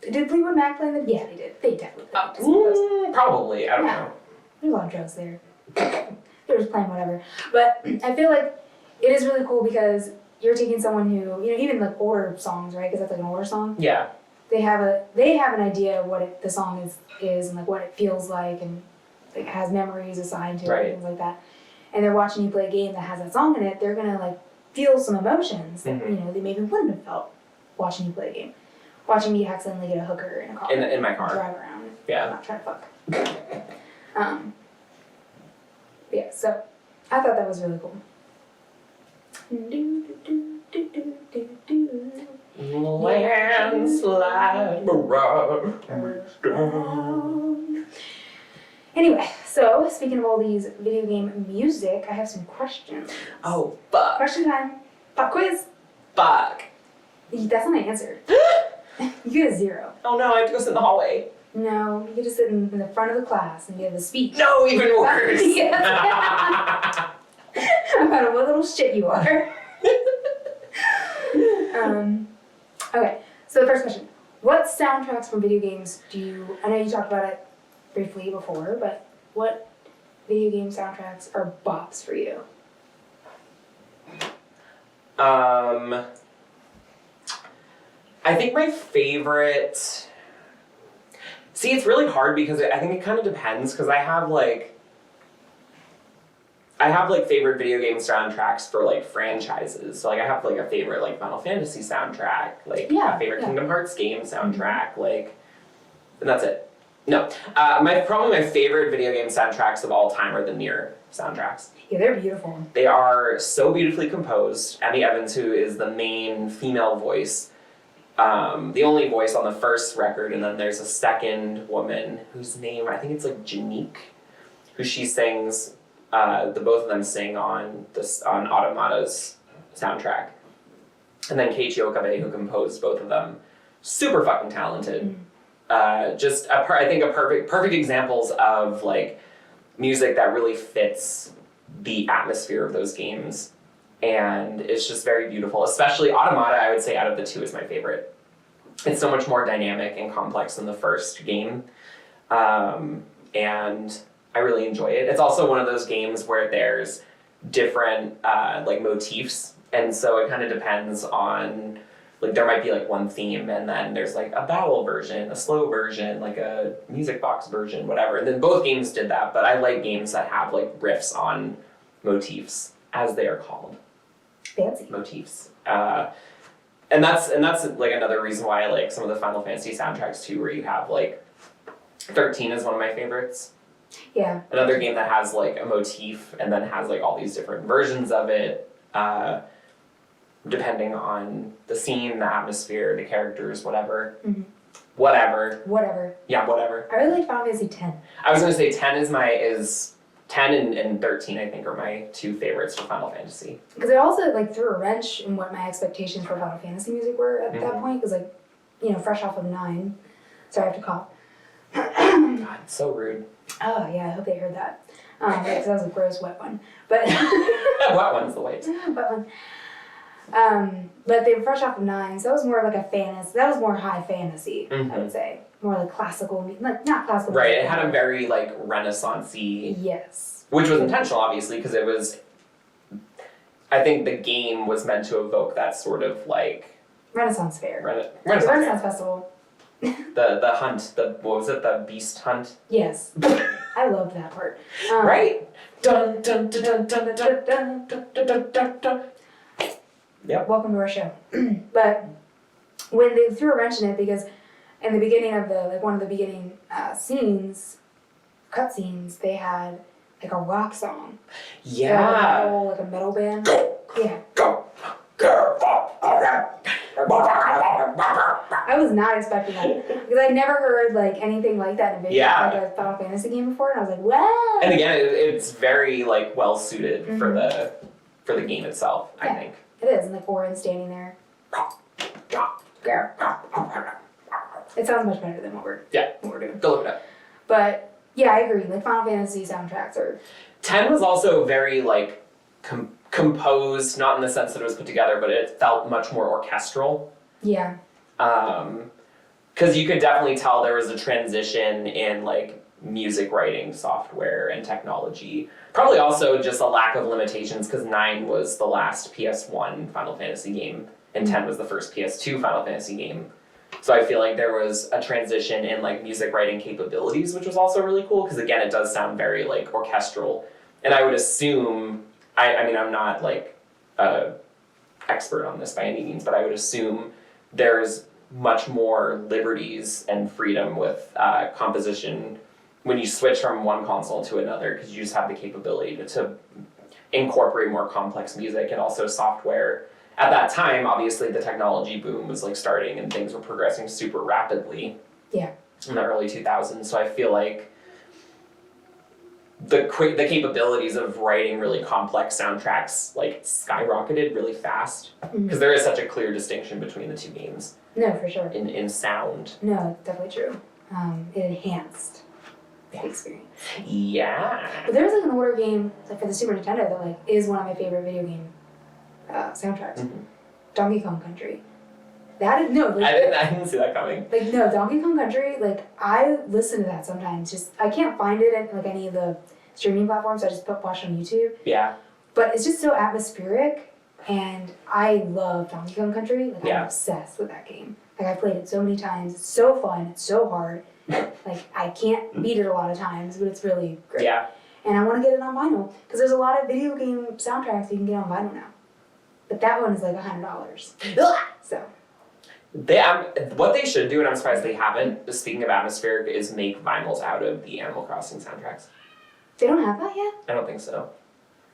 [SPEAKER 2] Did Fleetwood Mac play in the... Yeah, they did. They definitely played in the disco clubs.
[SPEAKER 1] Probably. I don't know.
[SPEAKER 2] There's a lot of drugs there. They're just playing whatever. But I feel like it is really cool because you're taking someone who, you know, even like older songs, right? Because that's like an older song.
[SPEAKER 1] Yeah.
[SPEAKER 2] They have an idea of what the song is and like what it feels like and like has memories assigned to it and things like that. And they're watching you play a game that has that song in it. They're gonna like feel some emotions that you know they maybe wouldn't have felt watching you play a game. Watching me accidentally get a hooker in a car.
[SPEAKER 1] In my car.
[SPEAKER 2] Drive around.
[SPEAKER 1] Yeah.
[SPEAKER 2] I'm not trying to fuck. Yeah. So I thought that was really cool.
[SPEAKER 1] Landslide.
[SPEAKER 2] Anyway, so speaking of all these video game music, I have some questions.
[SPEAKER 1] Oh, fuck.
[SPEAKER 2] Question time. Pop quiz.
[SPEAKER 1] Fuck.
[SPEAKER 2] That's not an answer. You get a 0.
[SPEAKER 1] Oh no, I have to go sit in the hallway.
[SPEAKER 2] No, you get to sit in the front of the class and give a speech.
[SPEAKER 1] No, even worse.
[SPEAKER 2] About what little shit you are. Okay, so the first question. What soundtracks from video games do you... I know you talked about it briefly before, but what video game soundtracks are bops for you?
[SPEAKER 1] I think my favorite... See, it's really hard because I think it kind of depends because I have favorite video game soundtracks for like franchises. So like I have like a favorite like Final Fantasy soundtrack, like a favorite Kingdom Hearts game soundtrack, like, and that's it. No, my favorite video game soundtracks of all time are the Nier soundtracks.
[SPEAKER 2] Yeah, they're beautiful.
[SPEAKER 1] They are so beautifully composed. Emmy Evans, who is the main female voice, the only voice on the first record, and then there's a second woman whose name, I think it's like Janique, who she sings, the both of them sing on Automata's soundtrack. And then Keiichi Okabe, who composed both of them. Super fucking talented. Just I think a perfect examples of like music that really fits the atmosphere of those games, and it's just very beautiful. Especially Automata, I would say out of the two is my favorite. It's so much more dynamic and complex than the first game, and I really enjoy it. It's also one of those games where there's different like motifs, and so it kind of depends on. Like there might be like one theme and then there's like a battle version, a slow version, like a music box version, whatever. And then both games did that, but I like games that have like riffs on motifs, as they are called.
[SPEAKER 2] Fancy.
[SPEAKER 1] Motifs. And that's like another reason why I like some of the Final Fantasy soundtracks too, where you have like 13 is one of my favorites.
[SPEAKER 2] Yeah.
[SPEAKER 1] Another game that has like a motif and then has like all these different versions of it. Depending on the scene, the atmosphere, the characters, whatever.
[SPEAKER 2] Mm-hmm.
[SPEAKER 1] Whatever.
[SPEAKER 2] Whatever.
[SPEAKER 1] Yeah, whatever.
[SPEAKER 2] I really like Final Fantasy X.
[SPEAKER 1] I was gonna say 10 is 10 and 13, I think, are my two favorites for Final Fantasy.
[SPEAKER 2] Because it also like threw a wrench in what my expectations for Final Fantasy music were at that point. Because like, you know, fresh off of 9. Sorry, I have to cough.
[SPEAKER 1] God, it's so rude.
[SPEAKER 2] Oh yeah, I hope they heard that. Because that was a gross wet one. But
[SPEAKER 1] Wet one's the way.
[SPEAKER 2] wet one. But they were fresh off of 9, so that was more like a fantasy. That was more high fantasy, I would say. More like classical, like not classical.
[SPEAKER 1] Right,
[SPEAKER 2] music,
[SPEAKER 1] it had a very like Renaissance-y,
[SPEAKER 2] yes.
[SPEAKER 1] which was intentional, obviously, because it was. I think the game was meant to evoke that sort of like
[SPEAKER 2] Renaissance Fair.
[SPEAKER 1] Renaissance
[SPEAKER 2] The
[SPEAKER 1] Fair.
[SPEAKER 2] Renaissance Festival.
[SPEAKER 1] The hunt, what was it, the beast hunt?
[SPEAKER 2] Yes. I loved that part.
[SPEAKER 1] Right? Dun dun dun dun dun dun dun dun dun dun dun. Yep.
[SPEAKER 2] Welcome to our show. But when they threw a wrench in it, because in the beginning of the, like one of the beginning scenes, cutscenes, they had like a rock song.
[SPEAKER 1] Yeah.
[SPEAKER 2] Like a metal band. Yeah.
[SPEAKER 1] Go.
[SPEAKER 2] I was not expecting that because I'd never heard like anything like that in a video,
[SPEAKER 1] Yeah.
[SPEAKER 2] like a Final Fantasy game before, and I was like, wow.
[SPEAKER 1] And again, it's very like well suited for the game itself, I think.
[SPEAKER 2] It is, and like Orin standing there. It sounds much better than what we're doing.
[SPEAKER 1] Go look it up.
[SPEAKER 2] But yeah, I agree. Like Final Fantasy soundtracks are
[SPEAKER 1] 10 was also very like composed, not in the sense that it was put together, but it felt much more orchestral.
[SPEAKER 2] yeah.
[SPEAKER 1] Because you could definitely tell there was a transition in like music writing software and technology. Probably also just a lack of limitations because 9 was the last PS1 Final Fantasy game and 10 was the first PS2 Final Fantasy game. So I feel like there was a transition in like music writing capabilities, which was also really cool because again, it does sound very like orchestral. And I would assume, I mean, I'm not like a expert on this by any means, but I would assume there's much more liberties and freedom with composition when you switch from one console to another because you just have the capability to incorporate more complex music and also software. At that time, obviously, the technology boom was like starting and things were progressing super rapidly.
[SPEAKER 2] Yeah.
[SPEAKER 1] In the early 2000s, so I feel like the capabilities of writing really complex soundtracks like skyrocketed really fast because there is such a clear distinction between the two games.
[SPEAKER 2] No, for sure.
[SPEAKER 1] In sound.
[SPEAKER 2] No, it's definitely true. It enhanced the experience.
[SPEAKER 1] Yeah.
[SPEAKER 2] But there's like an older game, like for the Super Nintendo, that like is one of my favorite video game soundtracks. Donkey Kong Country. That is no. Like,
[SPEAKER 1] I didn't see that coming.
[SPEAKER 2] Like no, Donkey Kong Country. Like I listen to that sometimes. Just I can't find it at like any of the streaming platforms. So I just watch it on YouTube.
[SPEAKER 1] Yeah.
[SPEAKER 2] But it's just so atmospheric, and I love Donkey Kong Country. Like I'm obsessed with that game. Like I've played it so many times. It's so fun. It's so hard. Like I can't beat it a lot of times, but it's really great.
[SPEAKER 1] Yeah.
[SPEAKER 2] And I want to get it on vinyl because there's a lot of video game soundtracks you can get on vinyl now. But that one is like $100. So.
[SPEAKER 1] What they should do, and I'm surprised they haven't, speaking of atmospheric, is make vinyls out of the Animal Crossing soundtracks.
[SPEAKER 2] They don't have that yet?
[SPEAKER 1] I don't think so.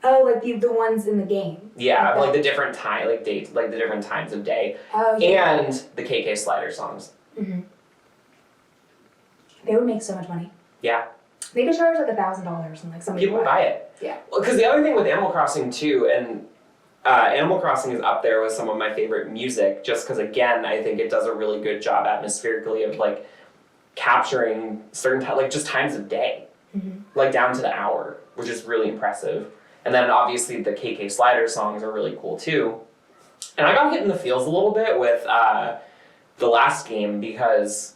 [SPEAKER 2] Oh, like the ones in the game.
[SPEAKER 1] Yeah, like the different time, like dates, like the different times of day.
[SPEAKER 2] Oh, yeah.
[SPEAKER 1] And the KK Slider songs.
[SPEAKER 2] Mm-hmm. They would make so much money.
[SPEAKER 1] Yeah.
[SPEAKER 2] They could charge like $1,000 and like somebody
[SPEAKER 1] People would buy it.
[SPEAKER 2] Yeah.
[SPEAKER 1] Well, because the other thing with Animal Crossing too, and Animal Crossing is up there with some of my favorite music, just because again, I think it does a really good job atmospherically of like capturing certain like just times of day, like down to the hour, which is really impressive. And then obviously the KK Slider songs are really cool too. And I got hit in the feels a little bit with the last game because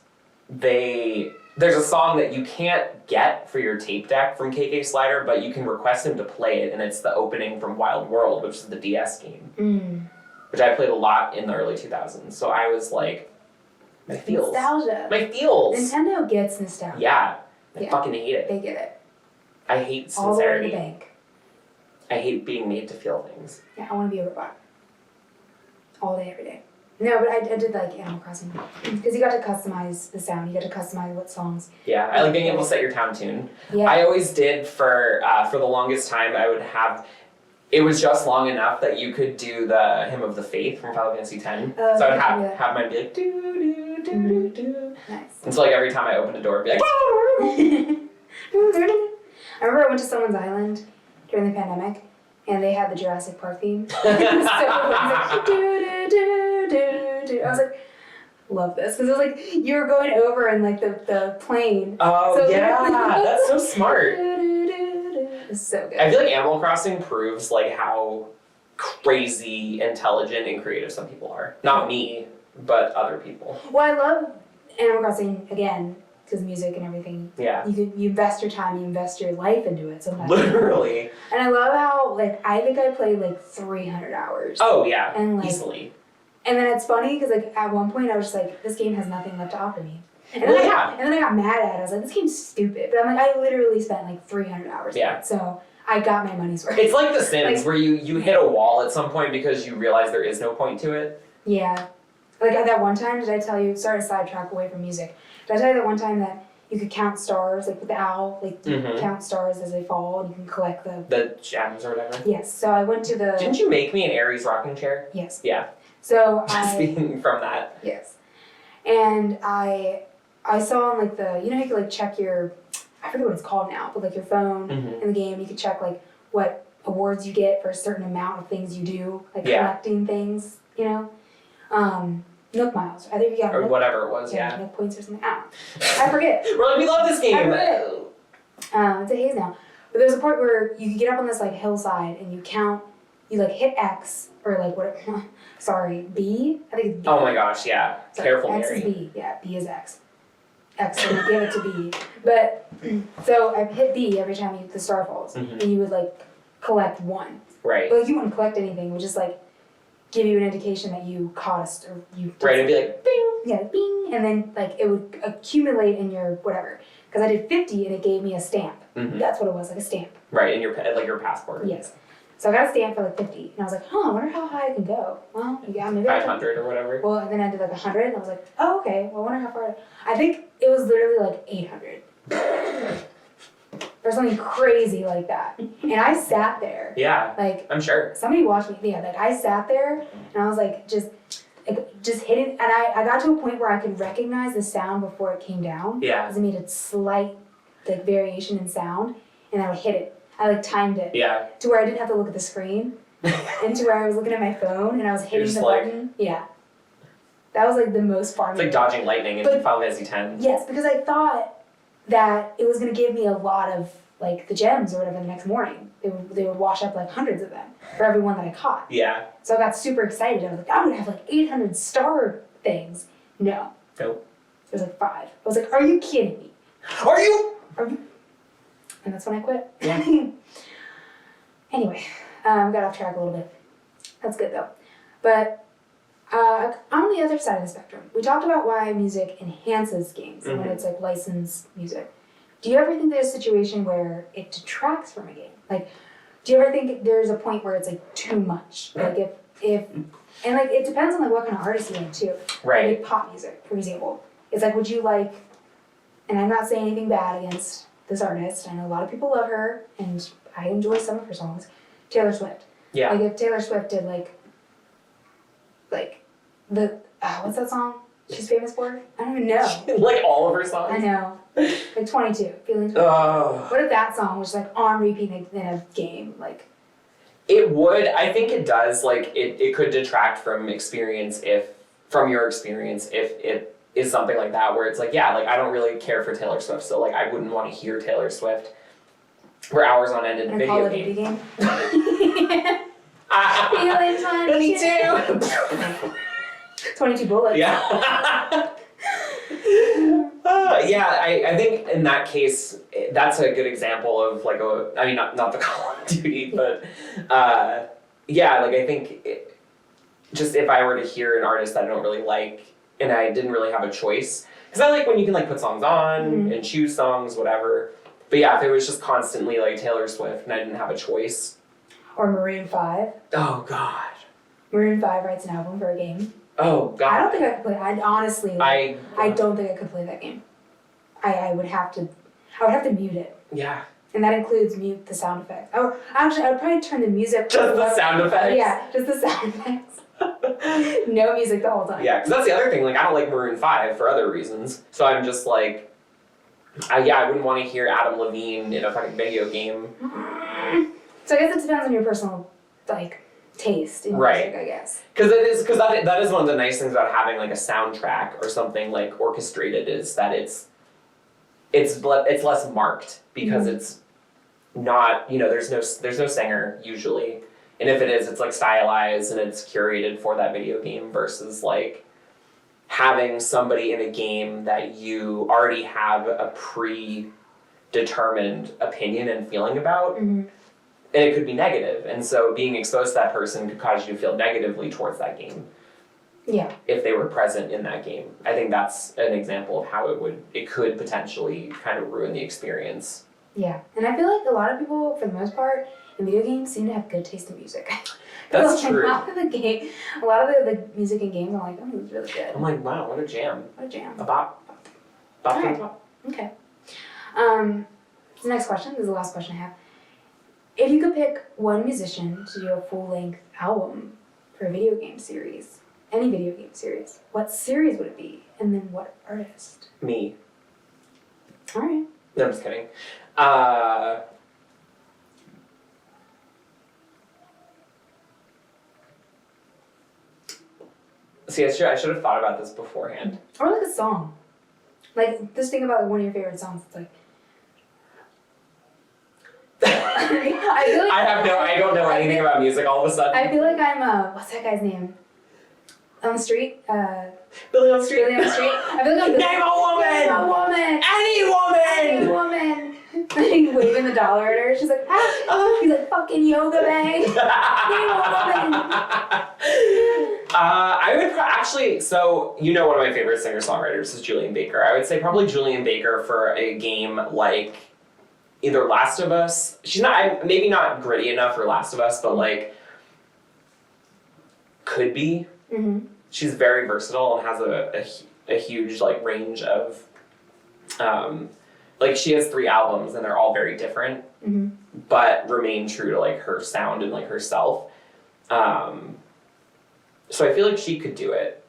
[SPEAKER 1] there's a song that you can't get for your tape deck from KK Slider, but you can request him to play it, and it's the opening from Wild World, which is the DS game, which I played a lot in the early 2000s. So I was like, my feels.
[SPEAKER 2] Nostalgia.
[SPEAKER 1] My feels.
[SPEAKER 2] Nintendo gets nostalgia.
[SPEAKER 1] Yeah. I fucking hate it.
[SPEAKER 2] They get it.
[SPEAKER 1] I hate sincerity.
[SPEAKER 2] All the way to the bank.
[SPEAKER 1] I hate being made to feel things.
[SPEAKER 2] Yeah, I want to be a robot. All day, every day. No, but I did like Animal Crossing. Because you got to customize the sound. You got to customize what songs.
[SPEAKER 1] Yeah, I like being able to set your town tune.
[SPEAKER 2] Yeah.
[SPEAKER 1] I always did for the longest time. I would have, it was just long enough that you could do the Hymn of the Faith from Final Fantasy X.
[SPEAKER 2] Oh,
[SPEAKER 1] So I would
[SPEAKER 2] yeah.
[SPEAKER 1] have mine be like, doo doo doo doo doo.
[SPEAKER 2] Nice.
[SPEAKER 1] And so like every time I opened a door, it'd be like,
[SPEAKER 2] I remember I went to someone's island during the pandemic, and they had the Jurassic Park theme. So it was like, do. I was like, love this. Because it was like, you were going over in like the plane.
[SPEAKER 1] Oh,
[SPEAKER 2] so
[SPEAKER 1] yeah, that's so smart.
[SPEAKER 2] It's so good.
[SPEAKER 1] I feel like Animal Crossing proves like how crazy intelligent and creative some people are. Not me, but other people.
[SPEAKER 2] Well, I love Animal Crossing, again, because music and everything.
[SPEAKER 1] Yeah.
[SPEAKER 2] You invest your time, you invest your life into it sometimes.
[SPEAKER 1] Literally.
[SPEAKER 2] And I love how, like, I think I played like 300 hours.
[SPEAKER 1] Oh, yeah,
[SPEAKER 2] And, like,
[SPEAKER 1] easily.
[SPEAKER 2] And then it's funny because, like, at one point I was just like, this game has nothing left to offer me. And
[SPEAKER 1] Well,
[SPEAKER 2] then,
[SPEAKER 1] yeah.
[SPEAKER 2] and then I got mad at it. I was like, this game's stupid. But I'm like, I literally spent like 300 hours
[SPEAKER 1] Yeah.
[SPEAKER 2] in it. So I got my money's worth.
[SPEAKER 1] It's like The Sims,
[SPEAKER 2] Like-
[SPEAKER 1] where you hit a wall at some point because you realize there is no point to it.
[SPEAKER 2] Yeah. Like, at that one time, did I tell you, sorry to sidetrack away from music, did I tell you that one time that you could count stars, like with the owl, like you
[SPEAKER 1] Mhm.
[SPEAKER 2] count stars as they fall and you can collect the...
[SPEAKER 1] The gems or whatever.
[SPEAKER 2] Yes, so I went to the...
[SPEAKER 1] Didn't you make me an Aries rocking chair?
[SPEAKER 2] Yes.
[SPEAKER 1] Yeah.
[SPEAKER 2] So
[SPEAKER 1] Speaking from that.
[SPEAKER 2] Yes. And I saw on like the, you know how you could like check your, I forget what it's called now, but like your phone
[SPEAKER 1] Mhm.
[SPEAKER 2] in the game, you could check like what awards you get for a certain amount of things you do, like
[SPEAKER 1] Yeah.
[SPEAKER 2] collecting things, you know? Nook miles. I think you got
[SPEAKER 1] Or
[SPEAKER 2] Nook,
[SPEAKER 1] whatever it was, yeah.
[SPEAKER 2] Nook points or something. I forget.
[SPEAKER 1] We're like, we love this game.
[SPEAKER 2] I forget. It's a haze now. But there's a point where you can get up on this like hillside and you count, you like hit X or like what, sorry, B? I think it's B.
[SPEAKER 1] Oh my gosh, yeah.
[SPEAKER 2] Sorry,
[SPEAKER 1] Careful,
[SPEAKER 2] X
[SPEAKER 1] Mary.
[SPEAKER 2] is B. Yeah, B is X. X, and I give it to B. But, so I hit B every time the star falls.
[SPEAKER 1] Mhm.
[SPEAKER 2] And you would like collect one.
[SPEAKER 1] Right.
[SPEAKER 2] But like, you wouldn't collect anything. It would just like give you an indication that you caught or you did
[SPEAKER 1] Right, it'd be like, bing.
[SPEAKER 2] yeah, bing, and then like it would accumulate in your whatever. Because I did 50 and it gave me a stamp.
[SPEAKER 1] Mhm.
[SPEAKER 2] That's what it was, like a stamp.
[SPEAKER 1] Right, in your like your passport.
[SPEAKER 2] Yes. So I got a stamp for like 50, and I was like, I wonder how high I can go. Well, yeah, maybe I can.
[SPEAKER 1] 500 or whatever.
[SPEAKER 2] Well, and then I did like 100, and I was like, oh, okay. Well, I wonder how far. I think it was literally like 800. Or something crazy like that. And I sat there,
[SPEAKER 1] Yeah,
[SPEAKER 2] like
[SPEAKER 1] I'm sure.
[SPEAKER 2] somebody watched me. Yeah, like I sat there, and I was like, just hitting. And I got to a point where I could recognize the sound before it came down.
[SPEAKER 1] Yeah.
[SPEAKER 2] Because it made a slight like variation in sound, and I would hit it. I like timed it
[SPEAKER 1] Yeah.
[SPEAKER 2] to where I didn't have to look at the screen, and to where I was looking at my phone and I was hitting
[SPEAKER 1] just
[SPEAKER 2] the
[SPEAKER 1] like-
[SPEAKER 2] button. Yeah. That was like the most fun.
[SPEAKER 1] It's like dodging lightning in
[SPEAKER 2] But-
[SPEAKER 1] Final Fantasy X.
[SPEAKER 2] Yes, because I thought that it was gonna give me a lot of like the gems or whatever the next morning. They would wash up like hundreds of them for every one that I caught.
[SPEAKER 1] Yeah.
[SPEAKER 2] So I got super excited. I was like, I'm gonna have like 800 star things. No.
[SPEAKER 1] Nope.
[SPEAKER 2] It was like 5. I was like, are you kidding me?
[SPEAKER 1] Are you?
[SPEAKER 2] And that's when I quit.
[SPEAKER 1] Yeah.
[SPEAKER 2] Anyway, got off track a little bit. That's good though. But on the other side of the spectrum, we talked about why music enhances games and when
[SPEAKER 1] Mhm.
[SPEAKER 2] it's like licensed music. Do you ever think there's a situation where it detracts from a game? Like, do you ever think there's a point where it's like too much? Like if and like it depends on like what kind of artist you like too.
[SPEAKER 1] Right.
[SPEAKER 2] Like pop music, for example. It's like, would you like, and I'm not saying anything bad against this artist. I know a lot of people love her, and I enjoy some of her songs. Taylor Swift.
[SPEAKER 1] Yeah.
[SPEAKER 2] Like if Taylor Swift did like the what's that song she's famous for? I don't even know.
[SPEAKER 1] Like all of her songs.
[SPEAKER 2] I know. Like 22. Feeling 22.
[SPEAKER 1] Oh.
[SPEAKER 2] What if that song was like on repeat in a game? Like
[SPEAKER 1] It would. I think it does. Like it could detract from experience from your experience if it is something like that where it's like, yeah, like I don't really care for Taylor Swift, so like I wouldn't want to hear Taylor Swift for hours on end in a
[SPEAKER 2] in a Call
[SPEAKER 1] video
[SPEAKER 2] of Duty
[SPEAKER 1] game.
[SPEAKER 2] game. Feeling 22. 22 bullets.
[SPEAKER 1] Yeah. Yeah, I think in that case, that's a good example of like I mean, not the Call of Duty, but yeah, like I think just if I were to hear an artist that I don't really like and I didn't really have a choice, because I like when you can like put songs on and choose songs, whatever. But yeah, if it was just constantly like Taylor Swift and I didn't have a choice.
[SPEAKER 2] Or Maroon 5.
[SPEAKER 1] Oh God.
[SPEAKER 2] Maroon 5 writes an album for a game.
[SPEAKER 1] Oh God.
[SPEAKER 2] I don't think I could play. I honestly, I don't think I could play that game. I would have to mute it,
[SPEAKER 1] Yeah.
[SPEAKER 2] and that includes mute the sound effects. Or actually, I would probably turn the music.
[SPEAKER 1] Just the sound effects.
[SPEAKER 2] Yeah, just the sound effects. No music the whole time.
[SPEAKER 1] Yeah, because that's the other thing. Like, I don't like Maroon 5 for other reasons. So I'm just like, Yeah, I wouldn't want to hear Adam Levine in a fucking video game.
[SPEAKER 2] So I guess it depends on your personal, like, taste in
[SPEAKER 1] Right.
[SPEAKER 2] music, I guess.
[SPEAKER 1] Because that is one of the nice things about having like a soundtrack or something like orchestrated is that it's less marked because it's not, you know, there's no singer usually, and if it is, it's like stylized and it's curated for that video game versus like having somebody in a game that you already have a predetermined opinion and feeling about. And it could be negative, and so being exposed to that person could cause you to feel negatively towards that game.
[SPEAKER 2] Yeah.
[SPEAKER 1] If they were present in that game. I think that's an example of how it could potentially kind of ruin the experience.
[SPEAKER 2] Yeah. And I feel like a lot of people, for the most part, in video games seem to have good taste in music.
[SPEAKER 1] That's
[SPEAKER 2] like,
[SPEAKER 1] true.
[SPEAKER 2] A lot of the music in games, I'm like, oh, it's really good.
[SPEAKER 1] I'm like, wow, what a jam.
[SPEAKER 2] What a jam.
[SPEAKER 1] A bop. Bop,
[SPEAKER 2] Alright.
[SPEAKER 1] bop.
[SPEAKER 2] Okay. The next question, this is the last question I have. If you could pick one musician to do a full-length album for a video game series, any video game series, what series would it be? And then what artist?
[SPEAKER 1] Me.
[SPEAKER 2] Alright.
[SPEAKER 1] No, I'm just kidding. See, I should have thought about this beforehand.
[SPEAKER 2] Or like a song. Like, just think about one of your favorite songs. It's like...
[SPEAKER 1] I don't know anything about music all of a sudden.
[SPEAKER 2] I feel like I'm, what's that guy's name? On the street?
[SPEAKER 1] Billy on the Street.
[SPEAKER 2] Billy on the Street? I feel like I'm
[SPEAKER 1] Name a woman!
[SPEAKER 2] Name a woman!
[SPEAKER 1] Any woman!
[SPEAKER 2] Any woman! He's waving the dollar at her. She's like, ah! He's like, fucking yoga bang! Name a woman!
[SPEAKER 1] I would actually, so you know one of my favorite singer-songwriters is Julian Baker. I would say probably Julian Baker for a game like either Last of Us. She's not, maybe not gritty enough for Last of Us, but like could be.
[SPEAKER 2] Mm-hmm.
[SPEAKER 1] She's very versatile and has a huge like range of, like she has 3 albums and they're all very different, but remain true to like her sound and like herself. So I feel like she could do it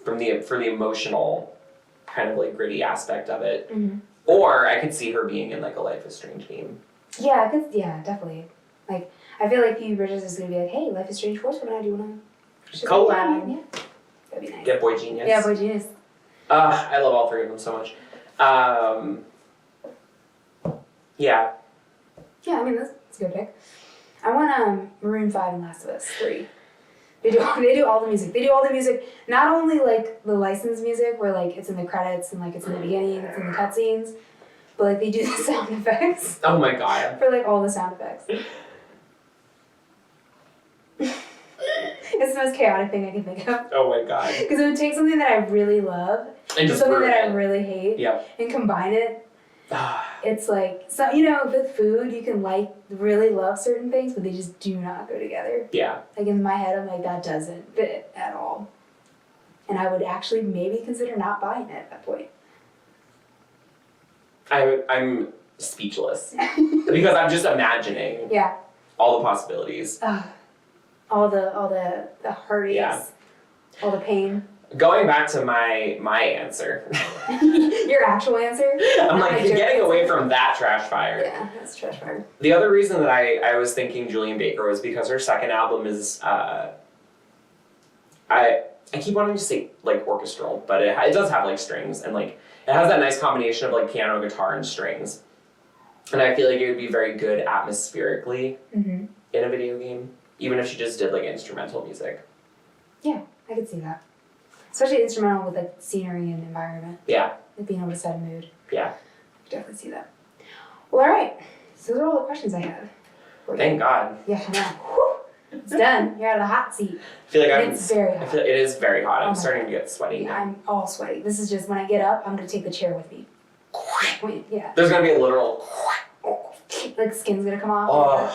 [SPEAKER 1] for the emotional kind of like gritty aspect of it. Or I could see her being in like a Life is Strange game.
[SPEAKER 2] Yeah, definitely. Like, I feel like Phoebe Bridgers is gonna be like, hey, Life is Strange 4's coming out, do you wanna...
[SPEAKER 1] Collab.
[SPEAKER 2] Yeah, that'd be nice.
[SPEAKER 1] Get Boy Genius.
[SPEAKER 2] Yeah, Boy Genius.
[SPEAKER 1] I love all 3 of them so much. Yeah.
[SPEAKER 2] Yeah, I mean, that's a good pick. I want Maroon 5 and Last of Us 3. They do all the music. They do all the music, not only like the licensed music where like it's in the credits and like it's in the beginning, it's in the cutscenes, but like they do the sound effects.
[SPEAKER 1] Oh my god.
[SPEAKER 2] For like all the sound effects. It's the most chaotic thing I can think of.
[SPEAKER 1] Oh my god.
[SPEAKER 2] Because it would take something that I really love
[SPEAKER 1] And just
[SPEAKER 2] something that I
[SPEAKER 1] ruin it.
[SPEAKER 2] really hate and combine it. It's like, so you know, with food, you can like really love certain things, but they just do not go together.
[SPEAKER 1] Yeah.
[SPEAKER 2] Like in my head, I'm like, that doesn't fit at all. And I would actually maybe consider not buying it at that point.
[SPEAKER 1] I'm speechless because I'm just imagining all the possibilities.
[SPEAKER 2] All the heartaches, all the pain.
[SPEAKER 1] Going back to my answer.
[SPEAKER 2] Your actual answer?
[SPEAKER 1] I'm like getting away from that trash fire.
[SPEAKER 2] Yeah, that's trash fire.
[SPEAKER 1] The other reason that I was thinking Julian Baker was because her second album is I keep wanting to say like orchestral, but it does have like strings and like it has that nice combination of like piano, guitar, and strings. And I feel like it would be very good atmospherically in a video game, even if she just did like instrumental music.
[SPEAKER 2] Yeah, I could see that. Especially instrumental with like scenery and environment.
[SPEAKER 1] Yeah.
[SPEAKER 2] Like being able to set a mood.
[SPEAKER 1] Yeah.
[SPEAKER 2] Definitely see that. Well, all right. So those are all the questions I have.
[SPEAKER 1] Thank God.
[SPEAKER 2] Yeah, I know. Whew. It's done. You're out of the hot seat.
[SPEAKER 1] I feel like
[SPEAKER 2] It's very hot.
[SPEAKER 1] I feel it is very hot. I'm
[SPEAKER 2] my
[SPEAKER 1] starting to get sweaty.
[SPEAKER 2] Yeah, I'm all sweaty. This is just when I get up, I'm gonna take the chair with me. Yeah.
[SPEAKER 1] There's gonna be a literal.
[SPEAKER 2] Like skin's gonna come off.
[SPEAKER 1] Oh.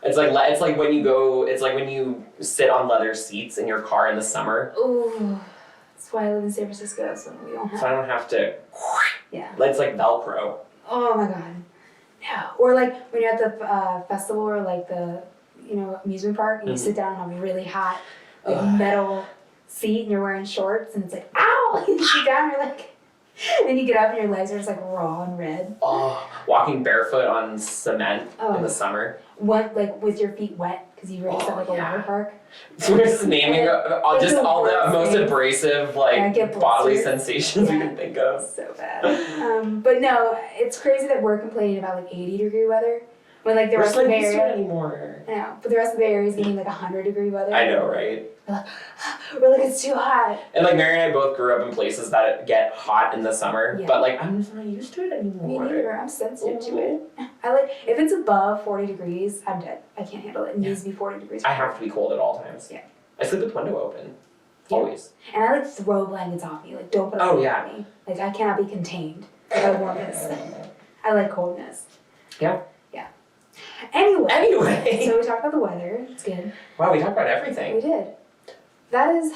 [SPEAKER 1] It's like when you sit on leather seats in your car in the summer.
[SPEAKER 2] Ooh. That's why I live in San Francisco, so we don't have.
[SPEAKER 1] So I don't have to.
[SPEAKER 2] Yeah.
[SPEAKER 1] It's like Velcro.
[SPEAKER 2] Oh my god. Yeah. Or like when you're at the festival or like the amusement park and you sit down on a really hot metal seat and you're wearing shorts and it's like ow. You sit down and you're like Then you get up and your legs are just like raw and red.
[SPEAKER 1] Oh, walking barefoot on cement
[SPEAKER 2] Oh.
[SPEAKER 1] in the summer.
[SPEAKER 2] What, like with your feet wet because you raced at like a water park.
[SPEAKER 1] So we're just naming just all the most
[SPEAKER 2] things.
[SPEAKER 1] abrasive
[SPEAKER 2] I get
[SPEAKER 1] bodily
[SPEAKER 2] blisters.
[SPEAKER 1] sensations we can think of.
[SPEAKER 2] So bad. But no, it's crazy that we're complaining about like 80-degree weather when like the
[SPEAKER 1] We're
[SPEAKER 2] rest
[SPEAKER 1] just
[SPEAKER 2] of the
[SPEAKER 1] not
[SPEAKER 2] Bay
[SPEAKER 1] used to it
[SPEAKER 2] Area.
[SPEAKER 1] anymore.
[SPEAKER 2] I know, but the rest of the Bay Area is getting like 100-degree weather.
[SPEAKER 1] I know, right?
[SPEAKER 2] We're like, it's too hot.
[SPEAKER 1] And like Mary and I both grew up in places that get hot in the summer,
[SPEAKER 2] Yeah.
[SPEAKER 1] but like I'm just not used to it
[SPEAKER 2] Me
[SPEAKER 1] anymore.
[SPEAKER 2] neither. I'm sensitive to it. I like if it's above 40 degrees, I'm dead. I can't handle it. It needs to be 40 degrees.
[SPEAKER 1] I have to be cold at all times.
[SPEAKER 2] Yeah.
[SPEAKER 1] I sleep with the window open.
[SPEAKER 2] Yeah.
[SPEAKER 1] Always.
[SPEAKER 2] And I like throw blankets off me. Like don't put a
[SPEAKER 1] Oh,
[SPEAKER 2] blanket
[SPEAKER 1] yeah.
[SPEAKER 2] on me. Like I cannot be contained by warmness. I like coldness.
[SPEAKER 1] Yeah.
[SPEAKER 2] Yeah. Anyway.
[SPEAKER 1] Anyway.
[SPEAKER 2] So we talked about the weather. It's good.
[SPEAKER 1] Wow, we talked about everything.
[SPEAKER 2] We did. That's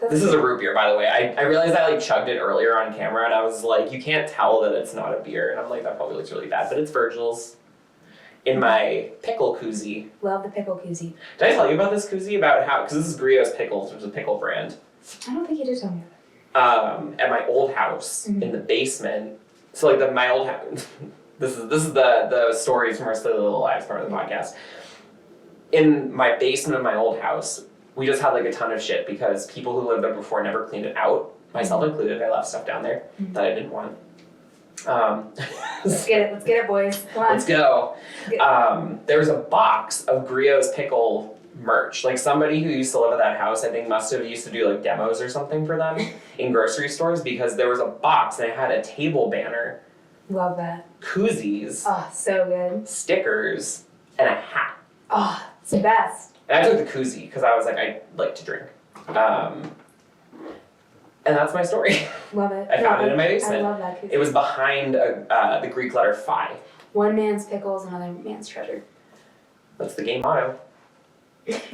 [SPEAKER 1] This is a root beer, by the way. I realized I like chugged it earlier on camera, and I was like, you can't tell that it's not a beer, and I'm like, that probably looks really bad, but it's Virgil's in my pickle koozie.
[SPEAKER 2] Love the pickle koozie.
[SPEAKER 1] Did I tell you about this koozie about how? Because this is Griot's Pickles, which is a pickle brand.
[SPEAKER 2] I don't think you did tell me that.
[SPEAKER 1] At my old house
[SPEAKER 2] Mhm.
[SPEAKER 1] in the basement. So like my old house. This is the stories from our Silly Little Lives part of the podcast. In my basement of my old house, we just had like a ton of shit because people who lived there before never cleaned it out, myself included. I left stuff down there that I didn't want.
[SPEAKER 2] Let's get it, boys. Come on.
[SPEAKER 1] Let's go.
[SPEAKER 2] Get-
[SPEAKER 1] There was a box of Griot's pickle merch. Like somebody who used to live at that house, I think must have used to do like demos or something for them in grocery stores because there was a box and it had a table banner,
[SPEAKER 2] Love that.
[SPEAKER 1] koozies,
[SPEAKER 2] Oh, so good.
[SPEAKER 1] stickers, and a hat.
[SPEAKER 2] Oh, it's the best.
[SPEAKER 1] And I took the koozie because I was like, I like to drink. And that's my story.
[SPEAKER 2] Love it.
[SPEAKER 1] I found it in my
[SPEAKER 2] I
[SPEAKER 1] basement.
[SPEAKER 2] love that koozie.
[SPEAKER 1] It was behind the Greek letter phi.
[SPEAKER 2] One man's pickles, another man's treasure.
[SPEAKER 1] That's the game motto.
[SPEAKER 2] It's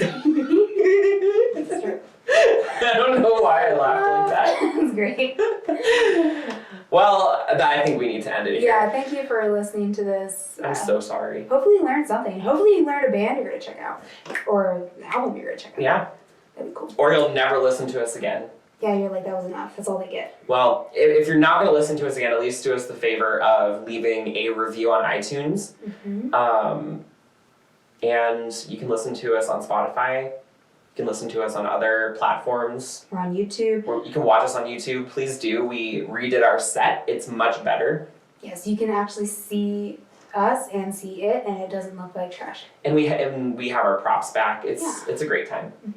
[SPEAKER 2] true.
[SPEAKER 1] I don't know why I laughed like that.
[SPEAKER 2] That's great.
[SPEAKER 1] Well, I think we need to end it here.
[SPEAKER 2] Yeah, thank you for listening to this.
[SPEAKER 1] I'm so sorry.
[SPEAKER 2] Hopefully you learned something. Hopefully you learned a band you're going to check out. Or an album you're going to check out.
[SPEAKER 1] Yeah.
[SPEAKER 2] That'd be cool.
[SPEAKER 1] Or you'll never listen to us again.
[SPEAKER 2] Yeah, you're like, that was enough. That's all they get.
[SPEAKER 1] Well, if you're not going to listen to us again, at least do us the favor of leaving a review on iTunes.
[SPEAKER 2] Mm-hmm.
[SPEAKER 1] And you can listen to us on Spotify. You can listen to us on other platforms.
[SPEAKER 2] We're on YouTube.
[SPEAKER 1] You can watch us on YouTube. Please do. We redid our set. It's much better.
[SPEAKER 2] Yes, you can actually see us and see it, and it doesn't look like trash.
[SPEAKER 1] And we have our props back. It's a great time.
[SPEAKER 2] Mhm.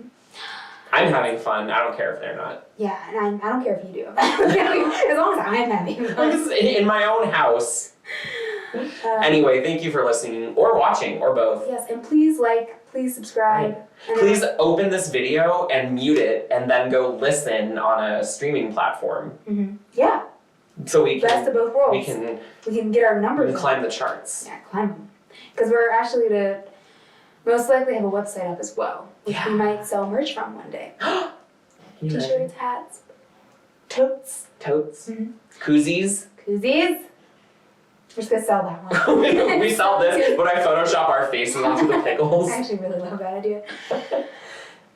[SPEAKER 1] I'm having fun. I don't care if they're not.
[SPEAKER 2] Yeah, and I don't care if you do. As long as I'm happy.
[SPEAKER 1] Because in my own house. Anyway, thank you for listening or watching or both.
[SPEAKER 2] Yes, and please please subscribe. And
[SPEAKER 1] Please open this video and mute it and then go listen on a streaming platform.
[SPEAKER 2] Yeah,
[SPEAKER 1] So we
[SPEAKER 2] best
[SPEAKER 1] can
[SPEAKER 2] of both worlds.
[SPEAKER 1] we can
[SPEAKER 2] get our numbers
[SPEAKER 1] climb
[SPEAKER 2] up.
[SPEAKER 1] the charts.
[SPEAKER 2] Yeah, climb them. Because we're actually to most likely have a website up as well, which we might sell merch from one day. T-shirts, hats, totes,
[SPEAKER 1] Totes.
[SPEAKER 2] Mhm.
[SPEAKER 1] Koozies.
[SPEAKER 2] koozies. We're just gonna sell that one.
[SPEAKER 1] We sell this, but I Photoshop our faces onto the pickles.
[SPEAKER 2] I actually really love that idea.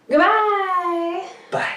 [SPEAKER 2] Goodbye.
[SPEAKER 1] Bye.